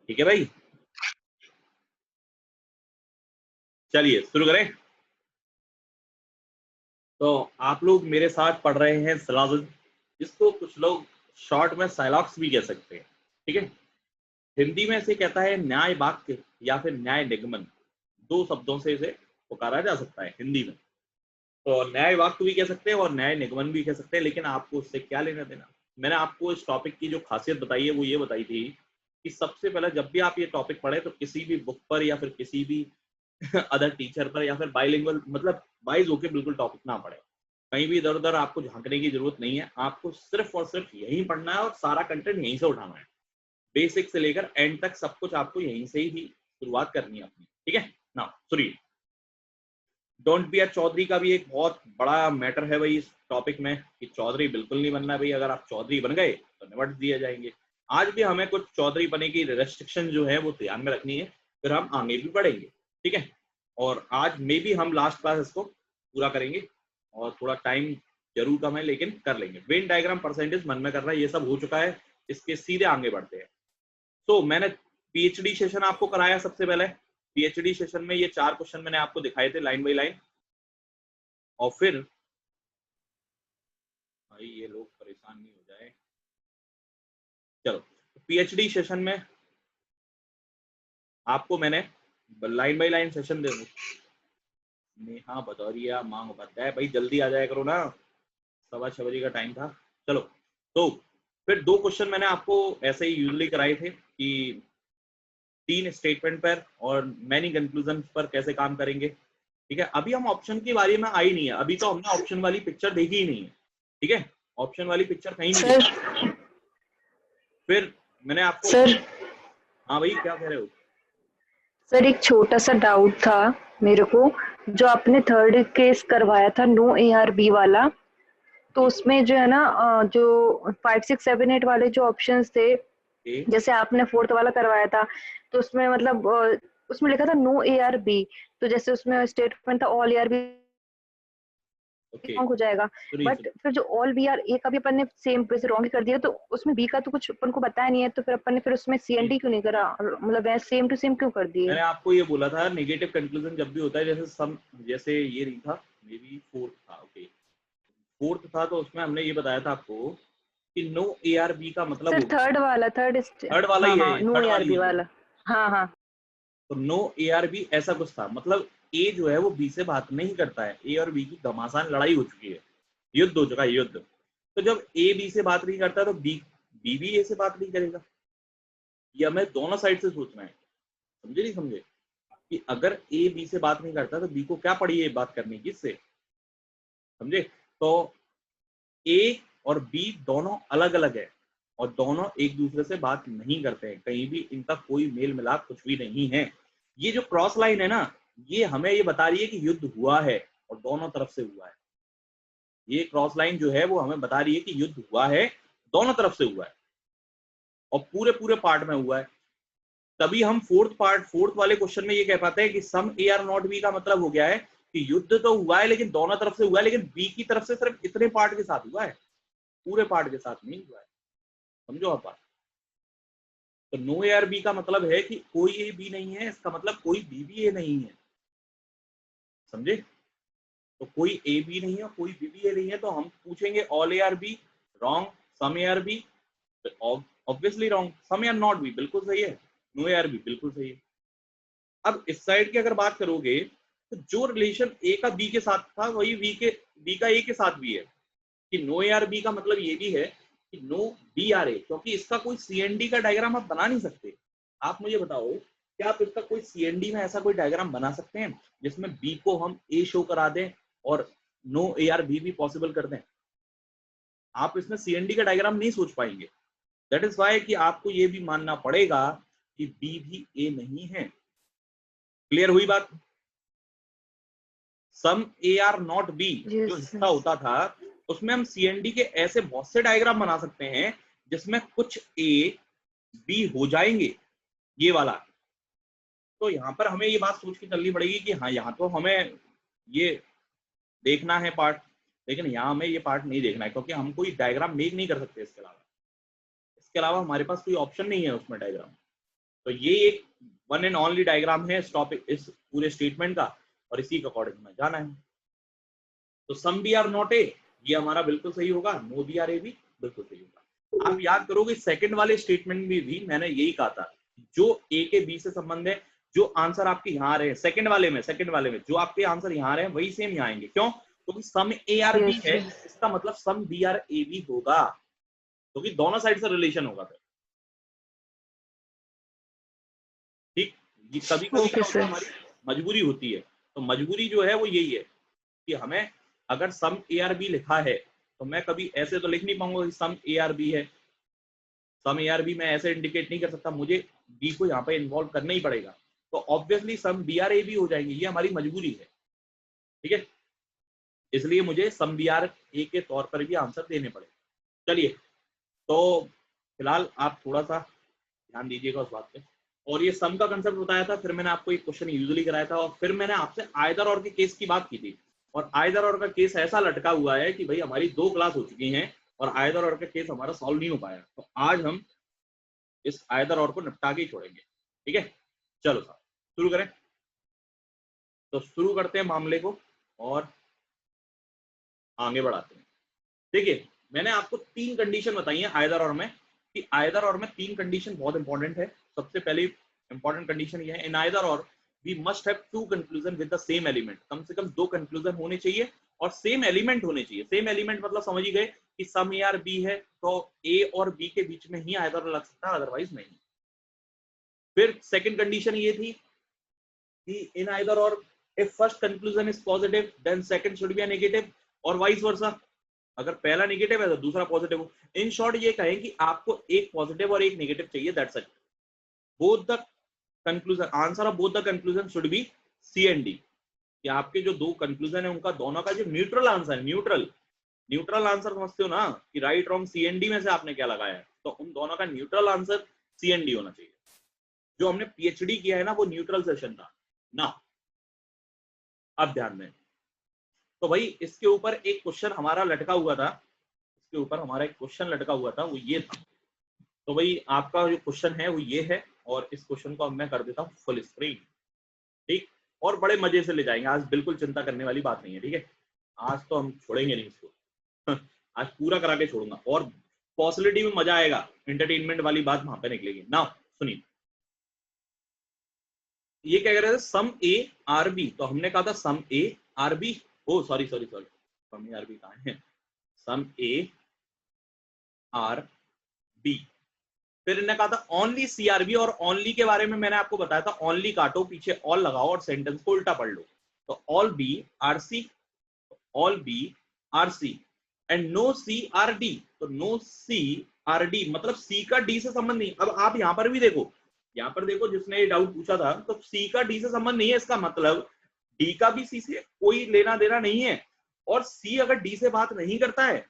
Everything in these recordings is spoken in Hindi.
ठीक है भाई, चलिए शुरू करें। तो आप लोग मेरे साथ पढ़ रहे हैं सिलाजिज, जिसको कुछ लोग शॉर्ट में साइलॉक्स भी कह सकते हैं। ठीक है, हिंदी में इसे कहता है न्याय वाक्य या फिर न्याय निगमन। दो शब्दों से इसे पुकारा जा सकता है हिंदी में। तो न्याय वाक्य भी कह सकते हैं और न्याय निगमन भी कह सकते हैं, लेकिन आपको उससे क्या लेना देना। मैंने आपको इस टॉपिक की जो खासियत बताई है वो ये बताई थी कि सबसे पहले जब भी आप ये टॉपिक पढ़े तो किसी भी बुक पर या फिर किसी भी अदर टीचर पर या फिर बाइलिंगुअल मतलब वाइज होके बिल्कुल टॉपिक ना पढ़े। कहीं भी इधर उधर आपको झांकने की जरूरत नहीं है, आपको सिर्फ और सिर्फ यही पढ़ना है और सारा कंटेंट यहीं से उठाना है। बेसिक से लेकर एंड तक सब कुछ आपको यहीं से ही शुरुआत करनी है अपनी। ठीक है ना, सुनिए। डोंट बी अ चौधरी का भी एक बहुत बड़ा मैटर है भाई इस टॉपिक में कि चौधरी बिल्कुल नहीं बनना भाई। अगर आप चौधरी बन गए तो निपट दिए जाएंगे। आज भी हमें कुछ चौधरी बने की रेस्ट्रिक्शन जो है वो ध्यान में रखनी है, फिर हम आगे भी बढ़ेंगे। ठीक है, और आज मे भी हम लास्ट क्लास इसको पूरा करेंगे और थोड़ा टाइम जरूर कम है लेकिन कर लेंगे। वेन डायग्राम, परसेंटेज मन में करना है, ये सब हो चुका है। इसके सीधे आगे बढ़ते हैं। तो मैंने पीएचडी सेशन आपको कराया सबसे पहले। पीएचडी सेशन में ये 4 क्वेश्चन मैंने आपको दिखाए थे लाइन बाई लाइन, और फिर भाई ये लोग परेशान नहीं हो जाए। चलो, पीएचडी सेशन में आपको मैंने लाइन बाई लाइन सेशन दे दूं। नेहा भदौरिया, मांग उपाध्याय, भाई जल्दी आ जाया करो ना, 6:15 का टाइम था। चलो, तो फिर 2 क्वेश्चन मैंने आपको ऐसे ही यूजली कराए थे कि 3 स्टेटमेंट पर और मैनी कंक्लूजन पर कैसे काम करेंगे। ठीक है, अभी हम ऑप्शन की बारे में आई नहीं है, अभी तो हमने ऑप्शन वाली पिक्चर देखी ही नहीं है। ठीक है, ऑप्शन वाली पिक्चर कहीं नहीं सर देखी। फिर मैंने आपको सर हाँ भाई क्या कह रहे हो? सर एक छोटा सा डाउट था मेरे को। जो आपने थर्ड केस करवाया था नो ARB वाला, तो जी उसमें जो है ना जो 5, 6, 7, 8 वाले जो ऑप्शंस थे, जी, जैसे आपने फोर्थ वाला करवाया था, तो उसमें मतलब उसमें लिखा था नो ARB। तो जैसे उसमें स्टेटमेंट था ऑल ARB ओके, रॉन्ग हो जाएगा। सुनिए बट सुनिए। फिर जो ऑल बी आर ए का भी अपन ने सेम वैसे रॉन्ग ही कर दिया, तो उसमें बी का तो कुछ अपन को बताया नहीं है, तो फिर अपन ने फिर उसमें CND क्यों नहीं करा, मतलब सेम टू सेम क्यों कर दिए? मैंने आपको ये बोला था नेगेटिव कंक्लूजन जब भी होता है, जैसे सम, जैसे ये नहीं था, मे बी फोर्थ था। ओके, फोर्थ था तो उसमें हमने ये बताया था आपको कि नो ARB का मतलब सर होगा। थर्ड वाला, थर्ड वाला हाँ ही है हाँ, ये, नो थर्ड वाली ARB ही है। वाला। हाँ हाँ। तो नो ARB ऐसा कुछ था, मतलब ए जो है वो बी से बात नहीं करता है। ए और बी की घमासान लड़ाई हो चुकी है, युद्ध हो चुका है, युद्ध। तो जब ए बी से बात नहीं करता तो बी बी भी ए से बात नहीं करेगा। ये हमें दोनों साइड से सोचना है, समझे नहीं समझे? कि अगर ए बी से बात नहीं करता तो बी को क्या पड़ी है बात करने की इससे, समझे? तो ए और बी दोनों अलग अलग है और दोनों एक दूसरे से बात नहीं करते हैं, कहीं भी इनका कोई मेल मिलाप कुछ भी नहीं है। ये जो क्रॉस लाइन है ना, ये हमें ये बता रही है कि युद्ध हुआ है और दोनों तरफ से हुआ है। ये क्रॉस लाइन जो है वो हमें बता रही है कि युद्ध हुआ है, दोनों तरफ से हुआ है और पूरे पूरे पार्ट में हुआ है। तभी हम फोर्थ वाले क्वेश्चन में ये कह पाते हैं कि some A are not B का मतलब हो गया है कि युद्ध तो हुआ है लेकिन दोनों तरफ से हुआ है, लेकिन बी की तरफ से सिर्फ इतने पार्ट के साथ हुआ है, पूरे पार्ट के साथ नहीं हुआ है। समझो आप बात? तो नो ए आर बी का मतलब है कि कोई ए बी नहीं है, इसका मतलब कोई बी भी ए नहीं है। समझे? तो कोई ए बी नहीं है, कोई बी भी ए नहीं है, तो हम पूछेंगे all A are B wrong, some A are B obviously wrong, some A are not B बिल्कुल सही है, नो ए आर बी बिल्कुल सही है। अब इस साइड की अगर बात करोगे तो जो रिलेशन ए का बी के साथ था वही बी का ए के साथ भी है। कि नो ए आर बी का मतलब ये भी है कि नो बी आर ए, क्योंकि इसका कोई सीएनडी का डायग्राम आप बना नहीं सकते। आप मुझे बताओ, क्या आप इसका कोई सीएनडी में ऐसा कोई डायग्राम बना सकते हैं जिसमें बी को हम ए शो करा दें और नो ए आर बी भी पॉसिबल कर दें? आप इसमें सीएनडी का डायग्राम नहीं सोच पाएंगे। दैट इज वाई कि आपको ये भी मानना पड़ेगा कि बी भी ए नहीं है। क्लियर हुई बात? सम ए आर नॉट बी जो यस हिस्सा सर। होता था उसमें हम सीएनडी के ऐसे बहुत से डायग्राम बना सकते हैं जिसमें कुछ ए बी हो जाएंगे, ये वाला। तो यहाँ पर हमें ये बात सोच के चलनी पड़ेगी कि हाँ, यहाँ तो हमें ये देखना है पार्ट, लेकिन यहाँ हमें ये पार्ट नहीं देखना है क्योंकि हम कोई डायग्राम मेक नहीं कर सकते इसके अलावा। इसके अलावा हमारे पास कोई ऑप्शन नहीं है उसमें डायग्राम। तो ये एक वन एंड ओनली डायग्राम है इस टॉपिक, इस पूरे स्टेटमेंट का, और इसी के अकॉर्डिंग में जाना है। तो some B are not A, ये हमारा बिल्कुल सही होगा, नो बी आर ए भी बिल्कुल सही होगा। आप याद करोगे सेकंड वाले स्टेटमेंट में भी मैंने यही कहा था, जो ए के बी से संबंध है, जो आंसर आपके यहाँ आ रहे हैं सेकंड वाले में जो आपके आंसर यहाँ आ रहे हैं वही सेम यहाँ आएंगे। क्यों? क्योंकि सम ए आर बी है, इसका मतलब सम बी आर ए भी होगा, क्योंकि दोनों साइड से रिलेशन होगा फिर। ठीक, ये कभी कभी क्या होता है, हमारी मजबूरी होती है, तो मजबूरी जो है वो यही है कि हमें अगर सम ए आर बी लिखा है तो मैं कभी ऐसे तो लिख नहीं पाऊंगा कि सम ए आर बी है। सम ए आर बी मैं ऐसे इंडिकेट नहीं कर सकता, मुझे बी को यहाँ पे इन्वॉल्व करना ही पड़ेगा, तो ऑब्वियसली सम बी आर ए भी हो जाएंगे, ये हमारी मजबूरी है। ठीक है, इसलिए मुझे सम बी आर ए के तौर पर भी आंसर देने पड़े। चलिए, तो फिलहाल आप थोड़ा सा ध्यान दीजिएगा उस बात पे। और ये सम का कंसेप्ट बताया था, फिर मैंने आपको एक क्वेश्चन यूजुअली कराया था, और फिर मैंने आपसे आइदर और के केस की बात की थी, और आइदर और का केस ऐसा लटका हुआ है कि भाई हमारी 2 क्लास हो चुकी हैं और आइदर और का केस हमारा सॉल्व नहीं हो पाया, तो आज हम इस आइदर और को निपटा के ही छोड़ेंगे। ठीक है, चलो साहब शुरू करें। तो शुरू करते हैं मामले को और आगे बढ़ाते हैं। देखिए, मैंने आपको 3 कंडीशन बताई है आइदर और में, कि आइदर और में 3 कंडीशन बहुत इंपॉर्टेंट है। सबसे पहली इंपॉर्टेंट कंडीशन ये है, इन आइदर और we must have 2 conclusion with the same element. कम से कम 2 कंक्लूजन होने चाहिए और सेम एलिमेंट होने चाहिए। सेम एलिमेंट मतलब समझ ही गए कि सम ए आर बी है तो ए और बी के बीच में ही आइदर लग सकता है, अदरवाइज नहीं। फिर सेकंड कंडीशन ये थी कि in either or if first conclusion is positive then second should be a negative, और वाइस वर्सा, अगर पहला नेगेटिव है तो दूसरा पॉजिटिव हो। इन शॉर्ट ये कहें कि आपको एक पॉजिटिव और एक नेगेटिव चाहिए, that's it. Both the conclusion, answer of both the conclusion should be C and D, कि आपके जो 2 कंक्लूजन है उनका दोनों का जो न्यूट्रल आंसर है, न्यूट्रल आंसर समझते हो ना, कि right wrong C and D में से आपने क्या लगाया है, तो उन दोनों का neutral answer C and D होना चाहिए। जो हमने पीएचडी किया है ना वो न्यूट्रल सेशन था ना। अब ध्यान दें, तो भाई इसके ऊपर एक क्वेश्चन हमारा लटका हुआ था, इसके ऊपर हमारा एक क्वेश्चन लटका हुआ था, वो ये था। तो भाई आपका जो क्वेश्चन है वो ये है, और इस क्वेश्चन को अब मैं कर देता हूँ फुल स्क्रीन। ठीक, और बड़े मजे से ले जाएंगे आज, बिल्कुल चिंता करने वाली बात नहीं है। ठीक है, आज तो हम छोड़ेंगे नहीं इसको आज पूरा करा के छोड़ूंगा, और पॉसिबिलिटी में मजा आएगा, एंटरटेनमेंट वाली बात वहां पे निकलेगी ना। सुनिए, ये क्या कह रहे थे, सम ए आर बी, तो हमने कहा था some A are B, oh sorry some A are B कहाँ है, सम ए आर बी। फिर इन्होंने कहा था ओनली सीआरबी, और ओनली के बारे में मैंने आपको बताया था, ओनली काटो, पीछे ऑल लगाओ और सेंटेंस को उल्टा पढ़ लो। तो all B are C, all B are C and no C are D, तो नो सी आर डी मतलब सी का डी से संबंध नहीं। अब आप यहां पर भी देखो, यहां पर देखो, जिसने ये डाउट पूछा था, तो सी का डी से संबंध नहीं है, इसका मतलब डी का भी सी से कोई लेना देना नहीं है, और सी अगर डी से बात नहीं करता है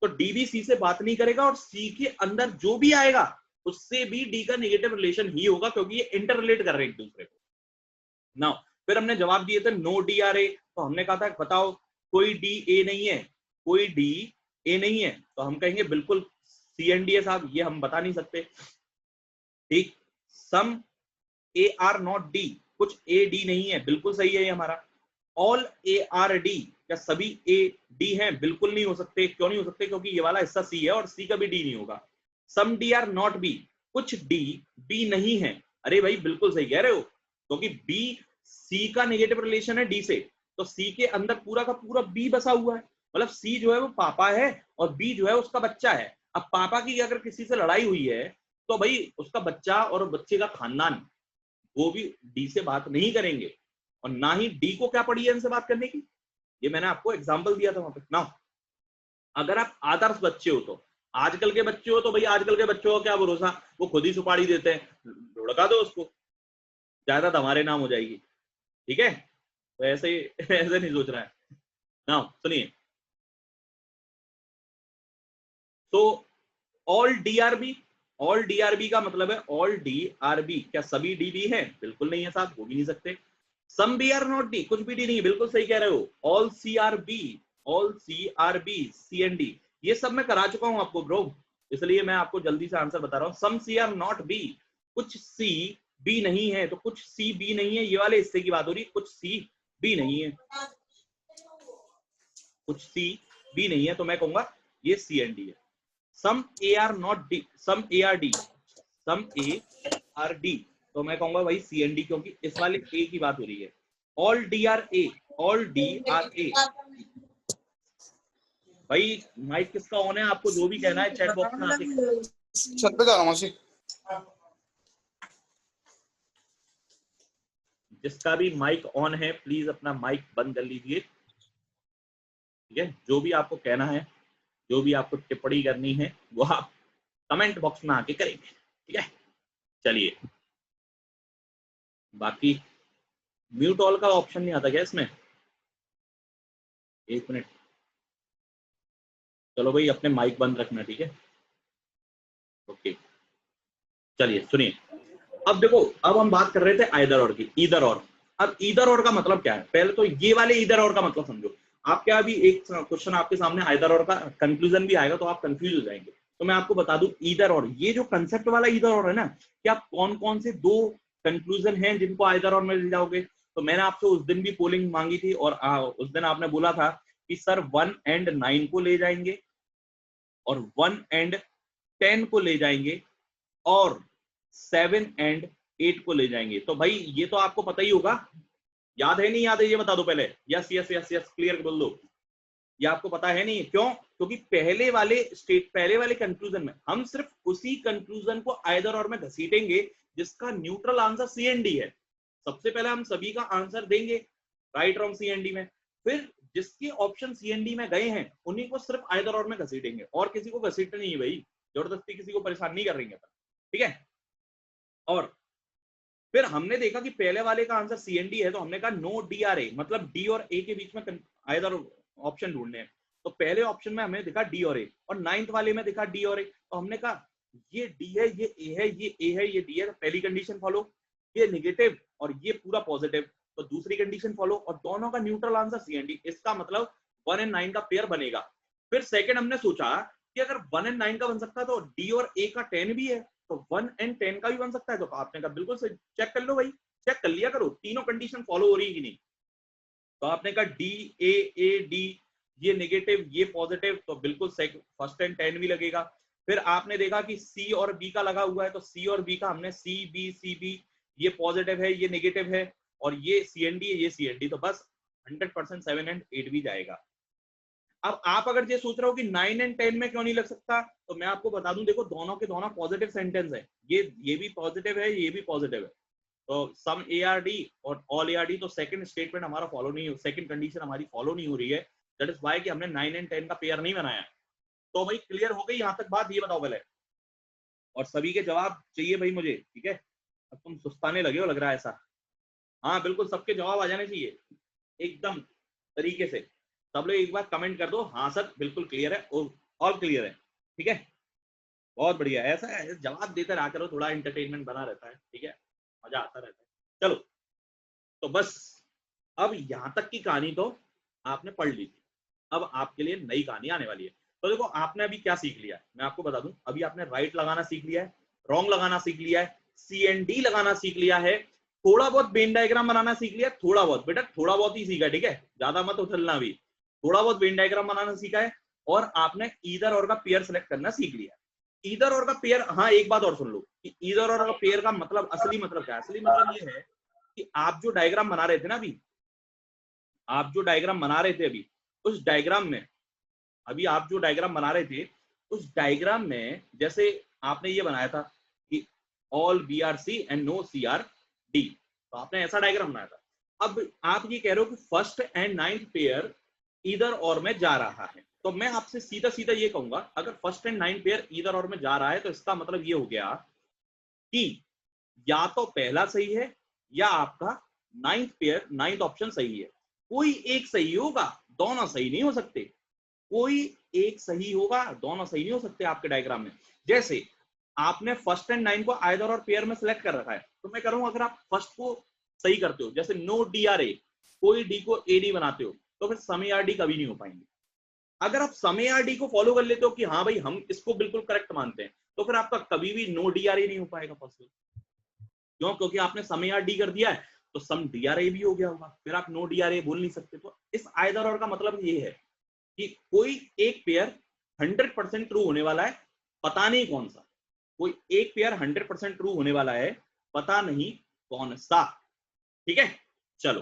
तो डी भी सी से बात नहीं करेगा, और सी के अंदर जो भी आएगा उससे भी डी का नेगेटिव रिलेशन ही होगा, क्योंकि ये इंटर रिलेट कर रहे हैं एक दूसरे को ना। फिर हमने जवाब दिए थे नो डी आर ए, तो हमने कहा था बताओ कोई डी ए नहीं है, कोई डी ए नहीं है, तो हम कहेंगे बिल्कुल सी एंड डी है साहब, ये हम बता नहीं सकते। ठीक, सम ए आर नॉट डी, कुछ ए डी नहीं है, बिल्कुल सही है ये हमारा। ऑल ए आर डी, क्या सभी ए डी हैं? बिल्कुल नहीं हो सकते। क्यों नहीं हो सकते? क्योंकि ये वाला हिस्सा सी है और सी का भी डी नहीं होगा। सम डी आर नॉट बी, कुछ डी बी नहीं है। अरे भाई बिल्कुल सही कह रहे हो, क्योंकि बी सी का नेगेटिव रिलेशन है डी से, तो सी के अंदर पूरा का पूरा बी बसा हुआ है, मतलब सी जो है वो पापा है और बी जो है उसका बच्चा है। अब पापा की अगर किसी से लड़ाई हुई है तो भाई उसका बच्चा और बच्चे का खानदान वो भी डी से बात नहीं करेंगे, और ना ही डी को क्या पड़ी है इनसे बात करने की। ये मैंने आपको एग्जांपल दिया था वहां पे ना। अगर आप आदर्श बच्चे हो, तो आजकल के बच्चे हो तो भाई आजकल के बच्चों का क्या भरोसा, वो खुद ही सुपारी देते हैं, लुढ़का दो उसको, जायदाद हमारे नाम हो जाएगी। ठीक है, तो ऐसे ऐसे नहीं सोच रहा है ना। सुनिए, तो ऑल डीआरबी, ऑल डीआरबी का मतलब है ऑल डीआरबी, क्या सभी डी बी है? बिल्कुल नहीं है साहब, हो भी नहीं सकते। Some B are not D, कुछ भी डी नहीं, बिल्कुल सही कह रहे हो। All C are B, all C are B, C and D, ये सब मैं करा चुका हूं आपको ब्रो, इसलिए मैं आपको जल्दी से आंसर बता रहा हूं। सम सी आर नॉट बी, कुछ सी बी नहीं है, तो कुछ सी बी नहीं है, ये वाले हिस्से की बात हो रही है, कुछ सी बी नहीं है, कुछ सी बी नहीं है, तो मैं कहूंगा ये सी एंड डी है। Some A are not D, some A are D, some A are D, तो मैं कहूंगा भाई सी एंड डी, क्योंकि इस वाले ए की बात हो रही है। All D R A, all D R A. भाई माइक किसका ऑन है, आपको जो भी कहना है चैट बॉक्स में आके। छत पे जा रहा हूँ मौसी। जिसका भी माइक ऑन है प्लीज अपना माइक बंद कर लीजिए, ठीक है। जो भी आपको कहना है, जो भी आपको टिप्पणी करनी है, वो आप कमेंट बॉक्स में आके करेंगे, ठीक है। चलिए, बाकी म्यूट ऑल का ऑप्शन नहीं आता क्या इसमें? एक मिनट, चलो भाई अपने माइक बंद रखना, ठीक है, ओके। चलिए सुनिए, अब देखो, अब हम बात कर रहे थे आइदर और की, ईदर और। अब ईदर और का मतलब क्या है, पहले तो ये वाले ईदर और का मतलब समझो। आप क्या, अभी एक क्वेश्चन आपके सामने आइदर और का कंक्लूजन भी आएगा तो आप कंफ्यूज हो जाएंगे, तो मैं आपको बता दूं ईदर और, ये जो कंसेप्ट वाला ईदर और है ना, कि आप कौन कौन से दो कंक्लूजन हैं जिनको आइदर और में ले जाओगे। तो मैंने आपसे उस दिन भी पोलिंग मांगी थी, और उस दिन आपने बोला था कि सर 1 एंड 9 को ले जाएंगे, और 1 एंड 10 को ले जाएंगे, और 7 एंड 8 को ले जाएंगे। तो भाई ये तो आपको पता ही होगा, याद है नहीं याद है ये बता दो पहले। Yes yes yes yes, clear बोल दो, ये आपको पता है नहीं? क्यों? क्योंकि पहले वाले कंक्लूजन में हम सिर्फ उसी कंक्लूजन को आइदर और में घसीटेंगे जिसका neutral answer C and D है। सबसे पहले हम सभी का आंसर देंगे right wrong C and D में, फिर जिसके ऑप्शन सी एंड डी में गए हैं उन्हीं को सिर्फ आइदर और में घसीटेंगे, और किसी को घसीटना नहीं है भाई, जबरदस्ती किसी को परेशान नहीं कर रही है, ठीक है। और फिर हमने देखा कि पहले वाले का आंसर सी एंड डी है, तो हमने कहा नो डी आर ए, मतलब डी और ए के बीच में आइदर ऑप्शन ढूंढने हैं। तो पहले ऑप्शन में हमें दिखा डी और ए, और 9th वाले में दिखा डी और ए, तो हमने कहा ये डी है, ये ए है, ये ए है, ये डी है, तो पहली कंडीशन फॉलो, ये नेगेटिव और ये पूरा पॉजिटिव, तो दूसरी कंडीशन फॉलो, और दोनों का neutral answer C and D, इसका मतलब 1 एंड 9 का पेयर बनेगा। फिर सेकंड हमने सोचा कि अगर 1 एंड 9 का बन सकता है तो डी और ए का 10 भी है, तो 1 एंड 10 का भी बन सकता है। तो आपने कहा बिल्कुल सही, चेक कर लो भाई, चेक कर लिया करो तीनों कंडीशन फॉलो हो रही है कि नहीं। तो आपने कहा डी ए डी, ये नेगेटिव ये पॉजिटिव, तो बिल्कुल फर्स्ट एंड 10 भी लगेगा। फिर आपने देखा कि सी और बी का लगा हुआ है, तो सी और बी का हमने सी बी, ये पॉजिटिव है ये नेगेटिव है, और ये सी एंड डी है ये सी एंड डी, तो बस 100% 7 एंड 8 भी जाएगा। अब आप अगर ये सोच रहे हो कि 9 एंड 10 में क्यों नहीं लग सकता, तो मैं आपको बता दूं, देखो दोनों के दोनों पॉजिटिव सेंटेंस है, ये भी पॉजिटिव है ये भी पॉजिटिव है, तो सम ए आर डी और ऑल ए आर डी, तो सेकंड स्टेटमेंट हमारा फॉलो नहीं, सेकंड कंडीशन हमारी फॉलो नहीं हो रही है, दैट इज व्हाई कि हमने 9 एंड 10 का पेयर नहीं बनाया। तो भाई क्लियर हो गई यहाँ तक बात, ये बताओ पहले, और सभी के जवाब चाहिए भाई मुझे, ठीक है। अब तुम सुस्ताने लगे हो लग रहा है ऐसा, हाँ बिल्कुल सबके जवाब आ जाने चाहिए एकदम तरीके से। सब लोग एक बार कमेंट कर दो, हाँ सर बिल्कुल क्लियर है, ऑल क्लियर है, ठीक है, बहुत बढ़िया। ऐसा है, जवाब देते रहा करो, थोड़ा एंटरटेनमेंट बना रहता है, ठीक है, मजा आता रहता है। चलो, तो बस अब यहाँ तक की कहानी तो आपने पढ़ ली थी, अब आपके लिए नई कहानी आने वाली है। तो देखो आपने अभी क्या सीख लिया है, मैं आपको बता दूं, अभी आपने राइट लगाना सीख लिया है, रॉन्ग लगाना सीख लिया है, सी एंड डी लगाना सीख लिया है, थोड़ा बहुत वेन डायग्राम बनाना सीख लिया, थोड़ा बहुत बेटा, थोड़ा बहुत ही सीखा, ठीक है, ज्यादा मत उछलना, अभी थोड़ा बहुत वेन डायग्राम बनाना सीखा है, और आपने ईदर और का पेयर सेलेक्ट करना सीख लिया। ईदर और का पेयर, हाँ एक बात और सुन लो कि ईदर और का पेयर का मतलब, असली मतलब क्या है? असली मतलब ये है कि आप जो डायग्राम बना रहे थे ना अभी, आप जो डायग्राम बना रहे थे अभी, उस डायग्राम में, अभी आप जो डायग्राम बना रहे थे उस डायग्राम में, जैसे आपने ये बनाया था कि all B are C and no C are D, तो आपने ऐसा डायग्राम बनाया था। अब आप ये कह रहे हो कि first and 9th pair either और में जा रहा है, तो मैं आपसे सीधा सीधा ये कहूंगा, अगर first and 9th pair either और में जा रहा है तो इसका मतलब ये हो गया कि या तो पहला सही है या आपका 9th पेयर 9th ऑप्शन सही है। कोई एक सही होगा, दोनों सही नहीं हो सकते, कोई एक सही होगा, दोनों सही नहीं हो सकते आपके डायग्राम में। जैसे आपने फर्स्ट एंड 9 को आइदर और पेयर में सिलेक्ट कर रखा है, तो मैं कह रहा हूं अगर आप फर्स्ट को सही करते हो, जैसे नो डी आर ए, कोई डी को ए डी बनाते हो, तो फिर सम ए आर डी कभी नहीं हो पाएंगे। अगर आप सम ए आर डी को फॉलो कर लेते हो कि हाँ भाई हम इसको बिल्कुल करेक्ट मानते हैं, तो फिर आपका कभी भी नो डी आर ए नहीं हो पाएगा पॉसिबल। क्यों? क्योंकि आपने सम ए आर डी कर दिया है तो सम डी आर ए भी हो गया होगा, फिर आप नो डी आर ए बोल नहीं सकते। तो इस आइदर और का मतलब ये है कि कोई एक पेयर 100% ट्रू होने वाला है, पता नहीं कौन सा। कोई एक पेयर 100% ट्रू होने वाला है, पता नहीं कौन सा। ठीक है, चलो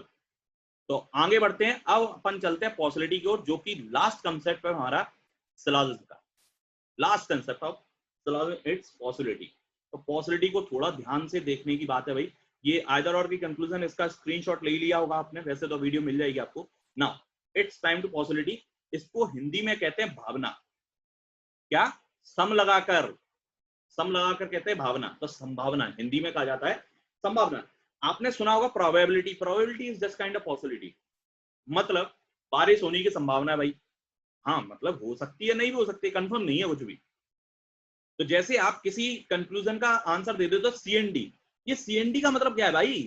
तो आगे बढ़ते हैं। अब अपन चलते हैं पॉसिबिलिटी की ओर, जो कि लास्ट कंसेप्ट है हमारा सिलॉजिज्म का। Last concept of syllogism it's possibility. तो पॉसिबिलिटी को थोड़ा ध्यान से देखने की बात है भाई। ये आइदर और की कंक्लूजन, इसका स्क्रीनशॉट ले लिया होगा आपने, वैसे तो वीडियो मिल जाएगी आपको। Now it's time to possibility. इसको हिंदी में कहते हैं भावना। क्या? सम लगाकर, सम लगाकर कहते हैं भावना। तो संभावना हिंदी में कहा जाता है संभावना। आपने सुना होगा probability. Probability is just kind of possibility. मतलब बारिश होने की संभावना है भाई। हाँ, मतलब हो सकती है, नहीं भी हो सकती, कंफर्म नहीं है कुछ भी। तो जैसे आप किसी कंक्लूजन का आंसर दे दो तो सीएनडी। ये सीएनडी का मतलब क्या है भाई?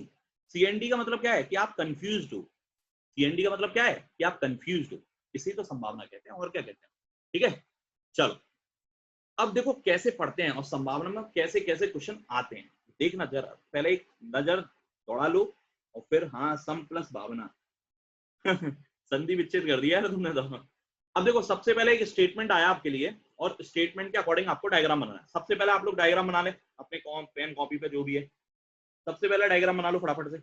सीएनडी का मतलब क्या है? कि आप कंफ्यूज्ड हो। सीएनडी का मतलब क्या है? कि आप कंफ्यूज्ड हो। इसी तो संभावना कहते हैं, और क्या कहते हैं। ठीक है, चलो अब देखो कैसे पढ़ते हैं और संभावना में कैसे कैसे क्वेश्चन आते हैं। देखना जरा, पहले एक नजर दौड़ा लो और फिर हाँ सम प्लस भावना संधि विच्छेद कर दिया है तुमने तो। अब देखो सबसे पहले एक स्टेटमेंट आया आपके लिए और स्टेटमेंट के अकॉर्डिंग आपको डायग्राम बनाना है। सबसे पहले आप लोग डायग्राम बना ले अपने पेन कॉपी पे जो भी है। सबसे पहले डायग्राम बना लो फटाफट से,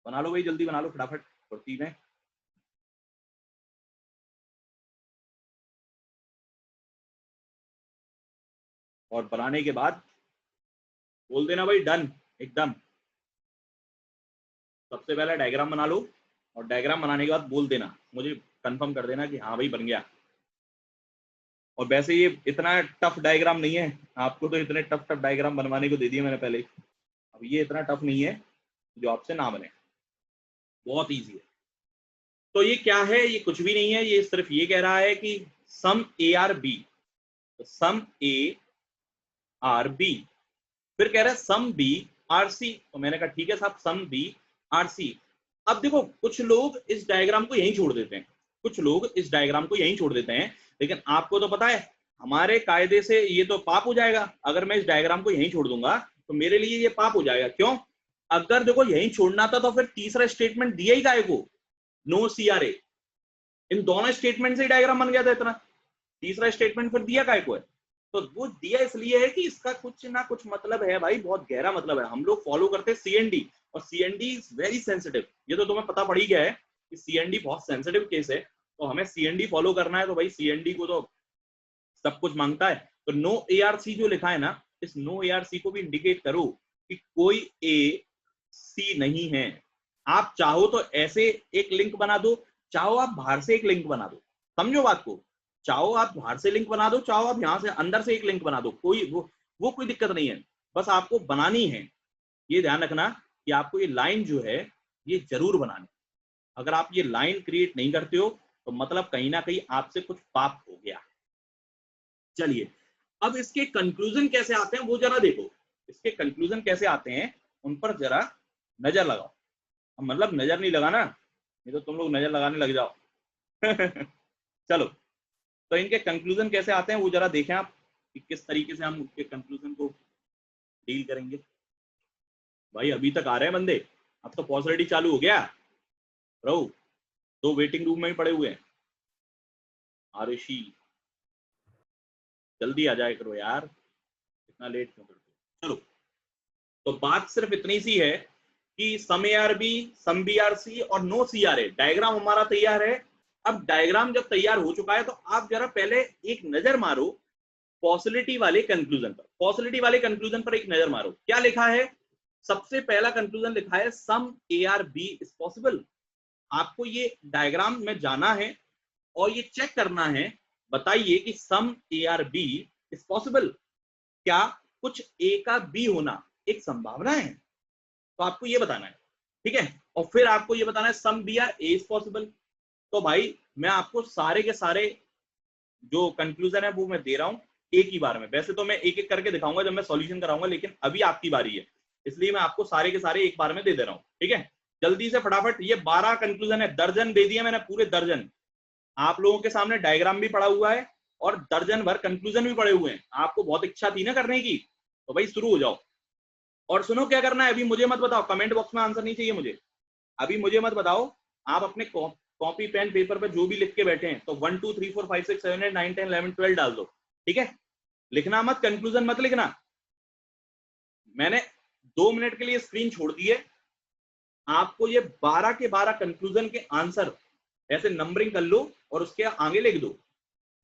बना लो भाई, जल्दी बना लो फटाफट फुर्ती में। और बनाने के बाद बोल देना भाई डन एकदम। सबसे पहले डायग्राम बना लो और डायग्राम बनाने के बाद बोल देना, मुझे कंफर्म कर देना कि हाँ भाई बन गया। और वैसे ये इतना टफ डायग्राम नहीं है, आपको तो इतने टफ डायग्राम बनवाने को दे दिए मैंने पहले। अब ये इतना टफ नहीं है जो आपसे ना बने, बहुत इजी है। तो ये क्या है? ये कुछ भी नहीं है, ये सिर्फ ये कह रहा है कि सम ए आर बी। तो सम ए आर बी, फिर कह रहा है सम बी आर सी। तो मैंने कहा ठीक है साहब, सम बी आर सी। अब देखो कुछ लोग इस डायग्राम को यहीं छोड़ देते हैं, कुछ लोग इस डायग्राम को यहीं छोड़ देते हैं, लेकिन आपको तो पता है हमारे कायदे से ये तो पाप हो जाएगा। अगर मैं इस डायग्राम को यहीं छोड़ दूंगा तो मेरे लिए ये पाप हो जाएगा। क्यों? अगर देखो यहीं छोड़ना था तो फिर तीसरा स्टेटमेंट दिया ही काय को, नो सीआरए। इन दोनों स्टेटमेंट से डायग्राम बन गया था इतना, तीसरा स्टेटमेंट फिर दिया काय को है? तो वो दिया इसलिए है कि इसका कुछ ना कुछ मतलब है भाई, बहुत गहरा मतलब है। हम लोग फॉलो करते हैं सीएनडी, और सीएनडी इज वेरी सेंसिटिव। ये तो तुम्हें पता पड़ ही गया है कि सीएनडी बहुत सेंसिटिव केस है, तो हमें सीएनडी फॉलो करना है। तो भाई सीएनडी को तो सब कुछ मांगता है। तो नो एआरसी जो लिखा है ना, इस नो एआरसी को भी इंडिकेट करो कि कोई ए सी नहीं है। आप चाहो तो ऐसे एक लिंक बना दो, चाहो आप बाहर से एक लिंक बना दो। समझो बात को, चाहो आप बाहर से लिंक बना दो, चाहो आप यहां से अंदर से एक लिंक बना दो, कोई वो कोई दिक्कत नहीं है, बस आपको बनानी है। ये ध्यान रखना कि आपको ये लाइन जो है ये जरूर बनानी। अगर आप ये लाइन क्रिएट नहीं करते हो तो मतलब कहीं ना कहीं आपसे कुछ पाप हो गया। चलिए अब इसके कंक्लूजन कैसे आते हैं वो जरा देखो। इसके कंक्लूजन कैसे आते हैं उन पर जरा नजर लगाओ। अब मतलब नजर नहीं लगाना, नहीं तो तुम लोग नजर लगाने लग जाओ चलो तो इनके कंक्लूजन कैसे आते हैं वो जरा देखें आप, कि किस तरीके से हम उनके कंक्लूजन को डील करेंगे। भाई अभी तक आ रहे हैं बंदे, अब तो पॉसिबिलिटी चालू हो गया। रहो, दो वेटिंग रूम में ही पड़े हुए हैं। आरुषि जल्दी आ जाए करो यार, इतना लेट क्यों करते हो। चलो तो बात सिर्फ इतनी सी है कि some A are B, some B are C और no C are A. Diagram हमारा तैयार है। अब डायग्राम जब तैयार हो चुका है तो आप जरा पहले एक नजर मारो पॉसिबिलिटी वाले कंक्लूजन पर। पॉसिबिलिटी वाले कंक्लूजन पर एक नजर मारो, क्या लिखा है? सबसे पहला कंक्लूजन लिखा है some A are B is possible. आपको ये डायग्राम में जाना है और ये चेक करना है, बताइए कि some A are B is possible. क्या कुछ ए का बी होना एक संभावना है? तो आपको ये बताना है, ठीक है। और फिर आपको ये बताना है some B are A is possible. तो भाई मैं आपको सारे के सारे जो कंक्लूजन है वो मैं दे रहा हूं एक ही बार में। वैसे तो मैं एक एक करके दिखाऊंगा जब मैं सॉल्यूशन कराऊंगा, लेकिन अभी आपकी बारी है इसलिए मैं आपको सारे के सारे एक बार में दे रहा हूं, ठीक है। जल्दी से फटाफट, ये 12 कंक्लूजन है, दर्जन दे दिए मैंने, पूरे दर्जन। आप लोगों के सामने डायग्राम भी पड़ा हुआ है और दर्जन भर कंक्लूजन भी पड़े हुए हैं। आपको बहुत इच्छा थी ना करने की, तो भाई शुरू हो जाओ। और सुनो क्या करना है, अभी मुझे मत बताओ, कमेंट बॉक्स में आंसर नहीं चाहिए मुझे, अभी मुझे मत बताओ, आप अपने कॉपी पेन पेपर पे जो भी लिख के बैठे हैं तो 1 2 3 4 5 6 7 8 9 10 11 12 डाल दो, ठीक है? लिखना मत, कंक्लूजन मत लिखना। मैंने 2 मिनट के लिए स्क्रीन छोड़ दी है, आपको ये 12 के 12 कंक्लूजन के आंसर ऐसे नंबरिंग कर लो और उसके आगे लिख दो,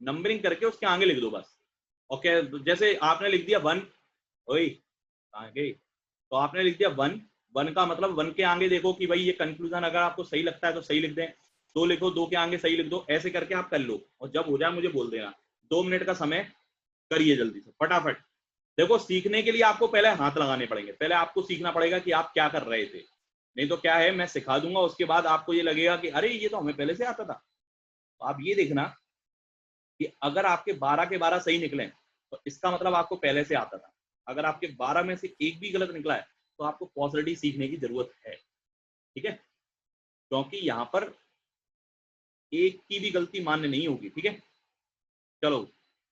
नंबरिंग करके उसके आगे लिख दो बस। ओके, जैसे आपने लिख दिया 1, ओए कहां गई, तो आपने लिख दिया 1, 1 का मतलब 1 के आगे देखो कि भाई ये कंक्लूजन अगर आपको सही लगता है तो सही लिख दें, 2 लिखो, 2 के आगे सही लिख दो, ऐसे करके आप कर लो और जब हो जाए मुझे बोल देना। 2 मिनट का समय, करिए जल्दी से फटाफट। देखो सीखने के लिए आपको पहले हाथ लगाने पड़ेंगे, पहले आपको सीखना पड़ेगा कि आप क्या कर रहे थे, नहीं तो क्या है मैं सिखा दूंगा उसके बाद आपको ये लगेगा कि अरे ये तो हमें पहले से आता था। तो आप ये देखना कि अगर आपके 12 के 12 सही निकले तो इसका मतलब आपको पहले से आता था, अगर आपके 12 में से एक भी गलत निकला है तो आपको पॉजिटिव सीखने की जरूरत है, ठीक है? क्योंकि यहाँ पर एक की भी गलती मान्य नहीं होगी, ठीक है? चलो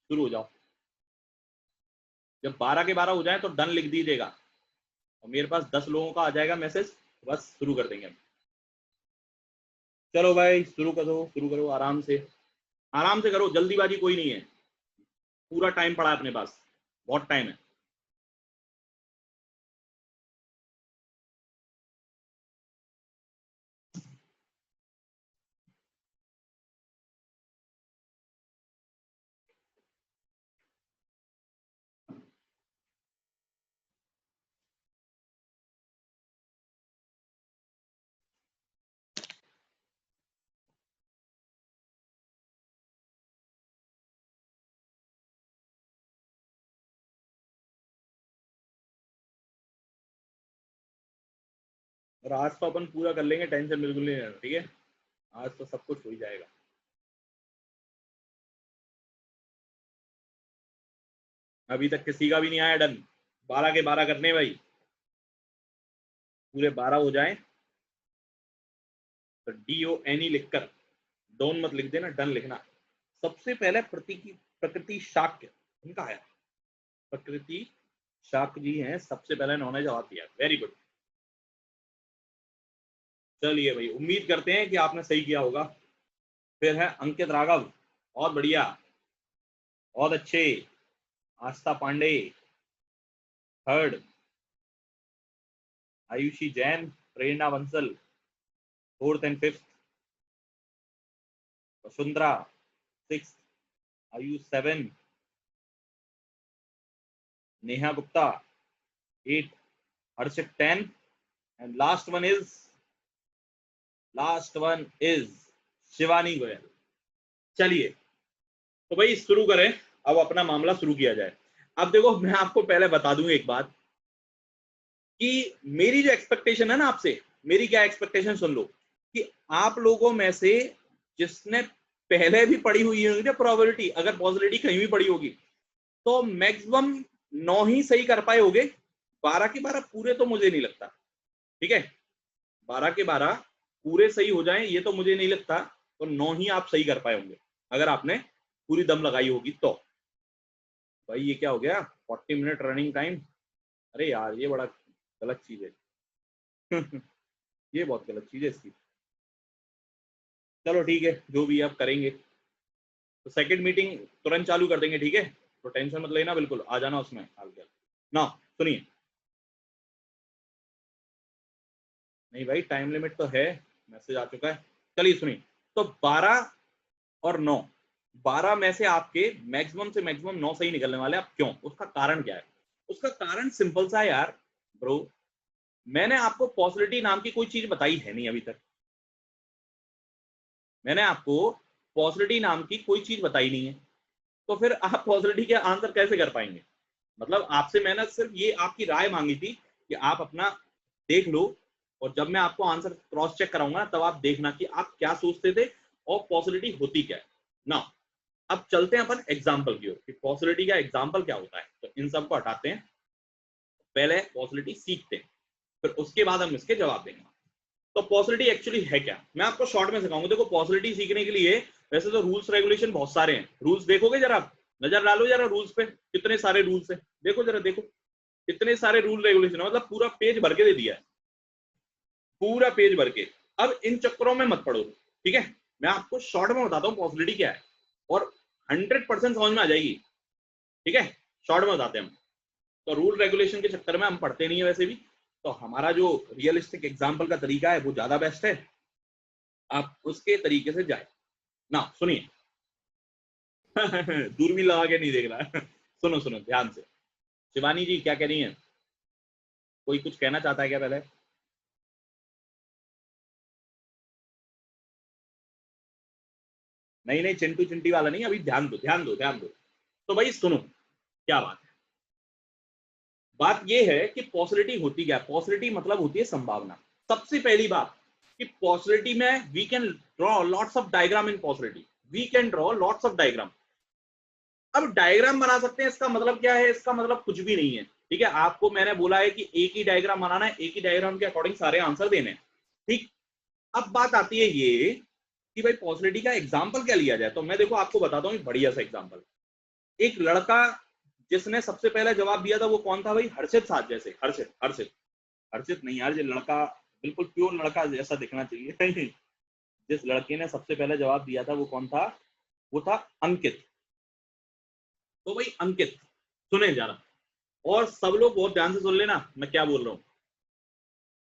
शुरू हो जाओ, जब 12 के 12 हो जाए तो डन लिख दीजिएगा और मेरे पास 10 लोगों का आ जाएगा मैसेज, बस शुरू कर देंगे। चलो भाई शुरू करो आराम से करो, जल्दीबाजी कोई नहीं है, पूरा टाइम पड़ा है अपने पास, बहुत टाइम है। और आज तो अपन पूरा कर लेंगे, टेंशन बिल्कुल नहीं लेना, ठीक है? आज तो सब कुछ हो ही जाएगा। अभी तक किसी का भी नहीं आया डन, 12 के 12 करने भाई, पूरे 12 हो जाए तो DONE लिखकर, डोन मत लिख देना, डन लिखना। सबसे पहले प्रकृति शाक्य इनका आया, प्रकृति शाक्य जी हैं, सबसे पहले इन्होंने जवाब दिया, वेरी गुड। चलिए भाई, उम्मीद करते हैं कि आपने सही किया होगा। फिर है अंकित राघव, बहुत बढ़िया, बहुत अच्छे। Aastha Pandey third, Ayushi Jain, Prerna Bansal 4th and 5th, Vasundhara 6th, Ayush 7, Neha Gupta 8, Harshit 10 and last one is Shivani Goyal. चलिए तो भाई शुरू करें, अब अपना मामला शुरू किया जाए। अब देखो मैं आपको पहले बता दूं एक बात कि मेरी जो एक्सपेक्टेशन है ना आपसे, मेरी क्या एक्सपेक्टेशन सुन लो, कि आप लोगों में से जिसने पहले भी पढ़ी हुई होगी ना प्रोबेबिलिटी, अगर पॉजिटिविटी कहीं भी पढ़ी होगी तो मैक्सिमम 9 ही सही कर पाए होगे, 12 के 12 पूरे तो मुझे नहीं लगता, ठीक है? 12 के 12 पूरे सही हो जाएं ये तो मुझे नहीं लगता, तो 9 ही आप सही कर पाए होंगे अगर आपने पूरी दम लगाई होगी तो। भाई ये क्या हो गया, 40 मिनट रनिंग टाइम, अरे यार ये बड़ा गलत चीज है ये बहुत गलत चीज है इसकी। चलो ठीक है, जो भी आप करेंगे, तो सेकंड मीटिंग तुरंत चालू कर देंगे, ठीक है? तो टेंशन मत लेना, बिल्कुल आ जाना उसमें हाल क्या ना। सुनिए, नहीं भाई टाइम लिमिट तो है, मैसेज आ चुका है। चलिए सुनिए, तो 12 और 9, 12 में से आपके मैक्सिमम से मैक्सिमम 9 सही निकलने वाले, आप क्यों, उसका कारण क्या है? उसका कारण सिंपल सा है यार ब्रो, मैंने आपको पॉसिबिलिटी नाम की कोई चीज बताई है नहीं अभी तक, मैंने आपको पॉसिबिलिटी नाम की कोई चीज बताई नहीं है, तो फिर आप पॉसिबिलिटी के आंसर कैसे कर पाएंगे? मतलब आपसे मैंने सिर्फ ये आपकी राय मांगी थी कि आप अपना देख लो, और जब मैं आपको आंसर क्रॉस चेक कराऊंगा तब आप देखना कि आप क्या सोचते थे और पॉसिबिलिटी होती क्या है ना। अब चलते हैं अपन एग्जाम्पल की ओर कि पॉसिबिलिटी का एग्जाम्पल क्या होता है, तो इन सब को हटाते हैं, पहले पॉसिबिलिटी सीखते हैं, फिर उसके बाद हम इसके जवाब देंगे। तो पॉसिबिलिटी एक्चुअली है क्या, मैं आपको शॉर्ट में सिखाऊंगा। देखो पॉसिबिलिटी सीखने के लिए वैसे तो रूल्स रेगुलेशन बहुत सारे हैं, रूल्स देखोगे जरा, नजर डालो जरा रूल्स पे, कितने सारे रूल्स हैं, देखो जरा देखो, इतने सारे रूल रेगुलेशन, मतलब पूरा पेज भर के दे दिया है, पूरा पेज भर के। अब इन चक्करों में मत पड़ो, ठीक है। मैं आपको शॉर्ट में बताता हूँ पॉसिबिलिटी क्या है, और 100% समझ में आ जाएगी, ठीक है। शॉर्ट में बताते हैं हम। तो रूल रेगुलेशन के चक्कर में हम पढ़ते नहीं है वैसे भी, तो हमारा जो रियलिस्टिक एग्जाम्पल का तरीका है वो ज्यादा बेस्ट है, आप उसके तरीके से जाए ना। सुनिए दूरबीन लगा के नहीं देख रहा सुनो सुनो ध्यान से। शिवानी जी क्या कह रही हैं? कोई कुछ कहना चाहता है क्या पहले? नहीं नहीं, चिंटू चिंटी वाला नहीं, अभी ध्यान दो ध्यान दो ध्यान दो। तो भाई सुनो क्या बात है। बात यह है कि पॉसिबिलिटी होती क्या है? पॉसिबिलिटी मतलब होती है संभावना। सबसे पहली बात कि पॉसिबिलिटी में we can draw lots of diagram in possibility, we can draw lots of diagram. अब डायग्राम बना सकते हैं, इसका मतलब क्या है? इसका मतलब कुछ भी नहीं है, ठीक है। आपको मैंने बोला है कि एक ही डायग्राम बनाना है, एक ही डायग्राम के अकॉर्डिंग सारे आंसर देने हैं, ठीक। अब बात आती है ये कि भाई पॉसिबिलिटी का एग्जाम्पल क्या लिया जाए। तो मैं देखो आपको बताता हूँ बढ़िया सा एग्जाम्पल। एक लड़का जिसने सबसे पहले जवाब दिया था वो कौन था भाई? हर्षित साथ जैसे, हर्षित हर्षित हर्षित नहीं यार, ये लड़का बिल्कुल प्योर लड़का जैसा दिखना चाहिए जिस लड़के ने सबसे पहले जवाब दिया था वो कौन था? वो था अंकित। तो भाई अंकित, सुने जरा, और सब लोग बहुत ध्यान से सुन लेना मैं क्या बोल रहा हूं।